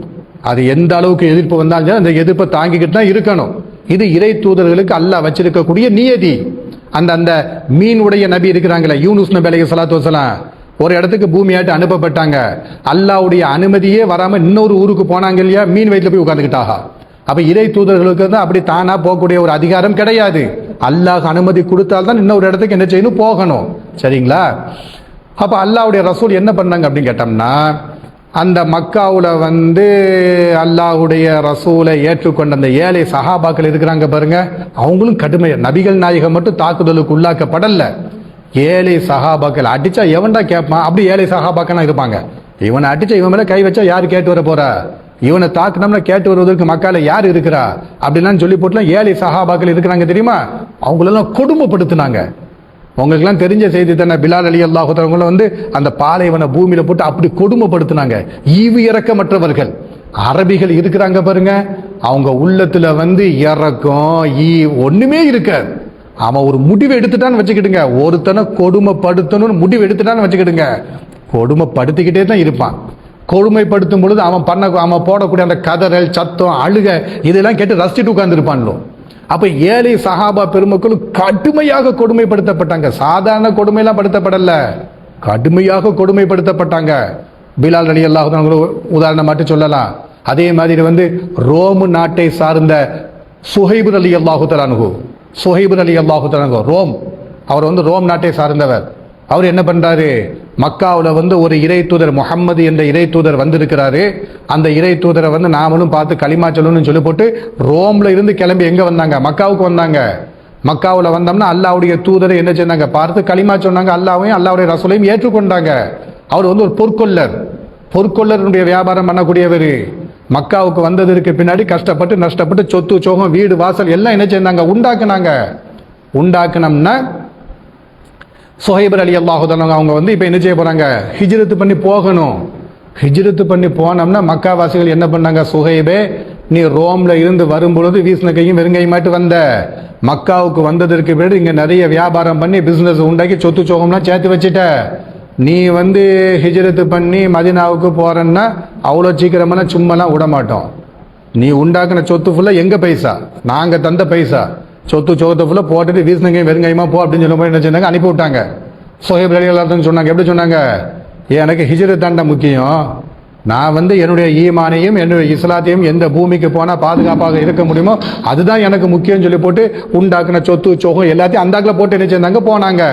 அது எந்த அளவுக்கு எதிர்ப்பு வந்தாலும் அந்த எதிர்ப்பை தாங்கிக்கிட்டு தான் இருக்கணும். இது இறை தூதர்களுக்கு அல்லாஹ் வச்சிருக்கக்கூடிய நியதி. அந்த மீனுடைய நபி இருக்கிறாங்களே, யூனுஸ் நபி அலைஹிஸ்ஸலாத்து வஸலாம், ஒரு இடத்துக்கு பூமியாட்டு அனுப்பப்பட்டாங்க. அல்லாஹ்வுடைய அனுமதியே வராம இன்னொரு ஊருக்கு போனாங்க இல்லையா, மீன் வயிற்றுல போய் உட்கார்ந்துக்கிட்டாங்க. அப்ப இறை தூதர்களுக்கு தான் அப்படி தானா போகக்கூடிய ஒரு அதிகாரம் கிடையாது. அல்லாஹ் அனுமதி கொடுத்தால்தான் இன்னொரு இடத்துக்கு என்ன செய்யணும், போகணும். சரிங்களா? அப்ப அல்லாஹ்வுடைய ரசூல் என்ன பண்ணாங்க அப்படின்னு கேட்டோம்னா, அந்த மக்காவுல அல்லாஹ்வுடைய ரசூலை ஏற்றுக்கொண்ட அந்த ஏழை சஹாபாக்கள் இருக்கிறாங்க பாருங்க, அவங்களும் கடுமை, நபிகள் நாயகம் மட்டும் தாக்குதலுக்கு உள்ளாக்கப்படல. ஏழை சஹாபாக்கள் அடிச்சா எவன்டா கேட்பான், அப்படி ஏழை சஹாபாக்கள் இருப்பாங்க. இவனை அடிச்சா இவன் மேல கை வச்சா யாரு கேட்டு வர போறா, இவனை தாக்குனோம்னா கேட்டு வருவதற்கு மக்கால யார் இருக்கிறா அப்படிலாம் சொல்லி போட்டுலாம் ஏழை சஹாபாக்கள் இருக்கிறாங்க தெரியுமா. அவங்களெல்லாம் கொடுமைப்படுத்தினாங்க. உங்களுக்கெல்லாம் தெரிஞ்ச செய்தி தானே, பிலால் அலி அல்லாஹ் அந்த பாலைவன பூமியில போட்டு அப்படி கொடுமைப்படுத்தினாங்க. ஈவு இறக்கமற்றவர்கள் அரபிகள் இருக்கிறாங்க பாருங்க, அவங்க உள்ளத்துல இறக்கம் ஒண்ணுமே இருக்காது. அவன் ஒரு முடிவு எடுத்துட்டான்னு வச்சுக்கிடுங்க, ஒருத்தனை கொடுமைப்படுத்தணும்னு முடிவு எடுத்துட்டான்னு வச்சுக்கிடுங்க, கொடுமைப்படுத்திக்கிட்டே தான் இருப்பான். கொடுமைப்படுத்தும் பொழுது அவன் போடக்கூடிய அந்த கதறல், சத்தம், அழுக இதெல்லாம் கேட்டு ரசிச்சுட்டு உட்கார்ந்துருப்பான்லோ. அப்ப ஏழை சஹாபா பெருமக்களும் கடுமையாக கொடுமைப்படுத்தப்பட்டாங்க. சாதாரண கொடுமையெல்லாம் படுத்தப்படல, கடுமையாக கொடுமைப்படுத்தப்பட்டாங்க. பிலால் ரலியல்லாஹு அன்ஹு உதாரணம் மட்டும் சொல்லலாம். அதே மாதிரி ரோம் நாட்டை சார்ந்த சுஹைப் ரலியல்லாஹு அன்ஹு, சுஹைப் ரலியல்லாஹு அன்ஹு ரோம், அவர் ரோம் நாட்டை சார்ந்தவர். அவர் என்ன பண்றாரு, மக்காவில் ஒரு இறை தூதர் முஹம்மது என்ற இறை தூதர் வந்திருக்கிறாரு. அந்த இறை தூதரை நாமளும் பார்த்து களிமா சொல்லணும்னு சொல்லி போட்டு ரோம்ல இருந்து கிளம்பி எங்க வந்தாங்க, மக்காவுக்கு வந்தாங்க. மக்காவில் வந்தோம்னா அல்லாஹ்வுடைய தூதரை என்ன செஞ்சாங்க, பார்த்து களிமா சொன்னாங்க. அல்லாஹ்வையும் அல்லாஹ்வுடைய ரசூலையும் ஏற்றுக்கொண்டாங்க. அவர் ஒரு பொற்கொள்ளர், பொற்கொள்ளருடைய வியாபாரம் பண்ணக்கூடியவர். மக்காவுக்கு வந்ததற்கு பின்னாடி கஷ்டப்பட்டு நஷ்டப்பட்டு சொத்து சோகம் வீடு வாசல் எல்லாம் என்ன செஞ்சாங்க, உண்டாக்கணும்னா சுஹைப் ரலியல்லாஹு அன்ஹு அவங்க இப்போ என்ன செய்ய போறாங்க, ஹிஜ்ரத் பண்ணி போகணும். ஹிஜ்ரத் பண்ணி போனோம்னா மக்காவாசிகள் என்ன பண்ணாங்க, சுஹைபே நீ ரோம்ல இருந்து வரும்பொழுது வீசின கையும் வெறுங்கையுமாட்டு வந்த, மக்காவுக்கு வந்ததற்கு பிறகு இங்க நிறைய வியாபாரம் பண்ணி பிசினஸ் உண்டாக்கி சொத்து சோகம்லாம் சேர்த்து வச்சுட்ட, நீ ஹிஜ்ரத் பண்ணி மதினாவுக்கு போறன்னா அவ்வளோ சீக்கிரமான சும்மாலாம் விட மாட்டோம். நீ உண்டாக்குன சொத்து ஃபுல்லா எங்க பைசா, நாங்க தந்த பைசா, சொத்து சோகத்தை ஃபுல்லா போட்டுட்டு வீசினங்க வெறுங்கையுமா போ அப்படின்னு சொல்லும்போது என்ன செஞ்சாங்க, அனுப்பி விட்டாங்க. சுஹைப் ரலியல்லாஹு அன்ஹு சொன்னாங்க, எப்படி சொன்னாங்க, எனக்கு ஹிஜ்ரத் தாண்டா முக்கியம், நான் என்னுடைய ஈமானையும் என்னுடைய இஸ்லாத்தையும் எந்த பூமிக்கு போனா பாதுகாப்பாக இருக்க முடியுமோ அதுதான் எனக்கு முக்கியம் சொல்லி போட்டு உண்டாக்குன சொத்து சோகம் எல்லாத்தையும் அந்தாக்குல போட்டு என்ன செஞ்சாங்க, போனாங்க.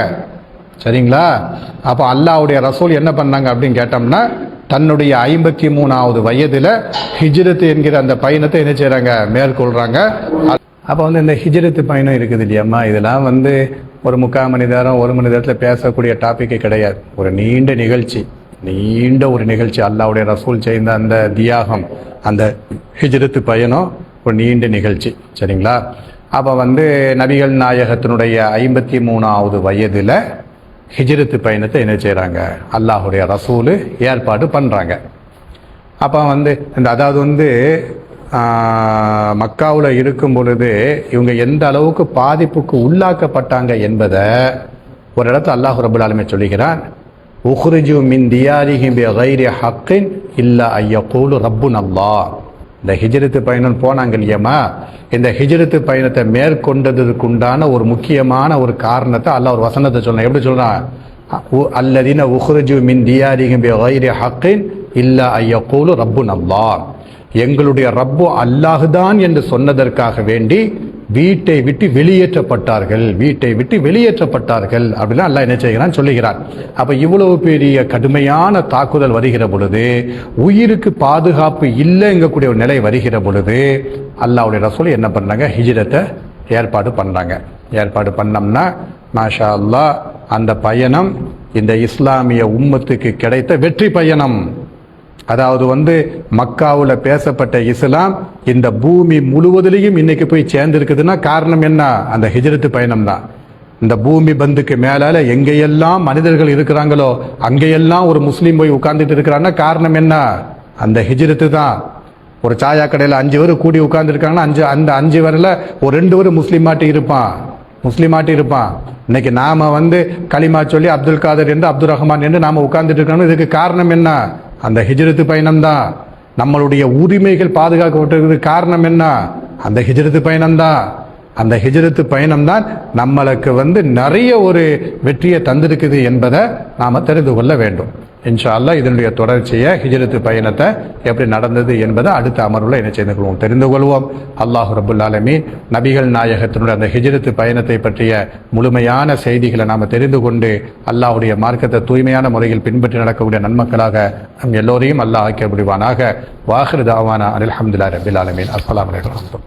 சரிங்களா? அப்ப அல்லாஹ்வுடைய ரசூல் என்ன பண்ணாங்க அப்படின்னு கேட்டோம்னா, தன்னுடைய 53வது வயதுல ஹிஜ்ரத் என்கிற அந்த பயணத்தை என்ன செய்யறாங்க, மேற்கொள்றாங்க. அப்போ இந்த ஹிஜ்ரத் பயணம் இருக்குது இல்லையம்மா, இதெல்லாம் ஒரு 3/4 மணி நேரம் 1 மணி நேரத்தில் பேசக்கூடிய டாபிக்கே கிடையாது. ஒரு நீண்ட ஒரு நிகழ்ச்சி அல்லாஹ்வுடைய ரசூல் செய்த அந்த தியாகம், அந்த ஹிஜ்ரத் பயணம் ஒரு நீண்ட நிகழ்ச்சி. சரிங்களா? அப்போ நபிகள் நாயகத்தினுடைய 53வது வயதுல ஹிஜ்ரத் பயணத்தை என்ன செய்யறாங்க, அல்லாஹ்வுடைய ரசூல் ஏற்பாடு பண்றாங்க. அப்போ அதாவது மக்காவில் இருக்கும் பொழுது இவங்க எந்த அளவுக்கு பாதிப்புக்கு உள்ளாக்கப்பட்டாங்க என்பதை ஒரு இடத்துல அல்லாஹ் ரப்பல் ஆலமீன் சொல்லுகிறான், உக்ரிஜு மின் தியாரிஹிம் பிகைரி ஹக்கின் இல்லா அய்யகூலு ரப்புனல்லாஹ். இந்த ஹிஜ்ரத் பயணம் போனாங்க இல்லையம்மா, இந்த ஹிஜ்ரத் பயணத்தை மேற்கொண்டதற்குண்டான ஒரு முக்கியமான ஒரு காரணத்தை அல்லாஹ் ஒரு வசனத்தை சொல்றான். எப்படி சொல்றான், அல்லதீன உக்ரிஜு மின் தியாரிஹிம் பிகைரி ஹக்கின் இல்லா ஐயக்கூலு ரப்புன் அல்லாஹ், எங்களுடைய ரப்பு அல்லாஹுதான் என்று சொன்னதற்காக வேண்டி வீட்டை விட்டு வெளியேற்றப்பட்டார்கள், வீட்டை விட்டு வெளியேற்றப்பட்டார்கள் அப்படின்னா அல்லாஹ் என்ன செய்கிறான் சொல்லுகிறான். அப்ப இவ்வளவு பெரிய கடுமையான தாக்குதல் வருகிற பொழுது, உயிருக்கு பாதுகாப்பு இல்லைங்கக்கூடிய ஒரு நிலை வருகிற பொழுது அல்லாஹ்வுடைய ரசூல் என்ன பண்ணாங்க, ஹிஜ்ரத்தை ஏற்பாடு பண்ணாங்க. ஏற்பாடு பண்ணோம்னா மாஷா அல்லாஹ் அந்த பயணம் இந்த இஸ்லாமிய உம்மத்துக்கு கிடைத்த வெற்றி பயணம். அதாவது மக்காவுல பேசப்பட்ட இஸ்லாம் இந்த பூமி முழுவதிலையும் இன்னைக்கு போய் சேர்ந்திருக்குதுன்னா காரணம் என்ன, அந்த ஹிஜ்ரத்து பயணம் தான். இந்த பூமி பந்துக்கு மேலால எங்கெல்லாம் மனிதர்கள் இருக்கிறாங்களோ அங்கெல்லாம் ஒரு முஸ்லீம் போய் உட்கார்ந்துட்டு இருக்கிறான்னா காரணம் என்ன, அந்த ஹிஜ்ரத்து தான். ஒரு சாயா கடையில் 5 பேர் கூடி உட்கார்ந்துருக்காங்கன்னா அந்த 5 பேர்ல ஒரு 2 பேர் முஸ்லீமாட்டி இருப்பான். இன்னைக்கு நாம களிமா சொல்லி அப்துல் காதர் என்று அப்துல் ரஹ்மான் என்று நாம உட்கார்ந்துட்டு இருக்கோம். இதுக்கு காரணம் என்ன, அந்த ஹிஜ்ரத்து பயணம் தான். நம்மளுடைய உரிமைகள் பாதுகாக்கப்பட்டிருக்கிறது காரணம் என்ன, அந்த ஹிஜ்ரத்து பயணம் தான். அந்த ஹிஜ்ரத்து பயணம் தான் நம்மளுக்கு நிறைய ஒரு வெற்றியை தந்திருக்குது என்பதை நாம தெரிந்து கொள்ள வேண்டும். இன்ஷா அல்லாஹ் இதனுடைய தொடர்ச்சியை ஹிஜ்ரத்து பயணத்தை எப்படி நடந்தது என்பதை அடுத்த அமர்வுல என்ன செய்து கொள்வோம், தெரிந்து கொள்வோம். அல்லாஹ் ரப்புல் ஆலமீன் நபிகள் நாயகத்தினுடைய அந்த ஹிஜ்ரத்து பயணத்தை பற்றிய முழுமையான செய்திகளை நாம தெரிந்து கொண்டு அல்லாஹ்வுடைய மார்க்கத்தை தூய்மையான முறையில் பின்பற்றி நடக்கக்கூடிய நன்மக்களாக நம் எல்லோரையும் அல்லாஹ் ஆக்கி முடிவானாக. வாஹிர் தாவானா அல்ஹம்துலில்லாஹி ரப்பில் ஆலமீன். அஸ்ஸலாமு அலைக்கும்.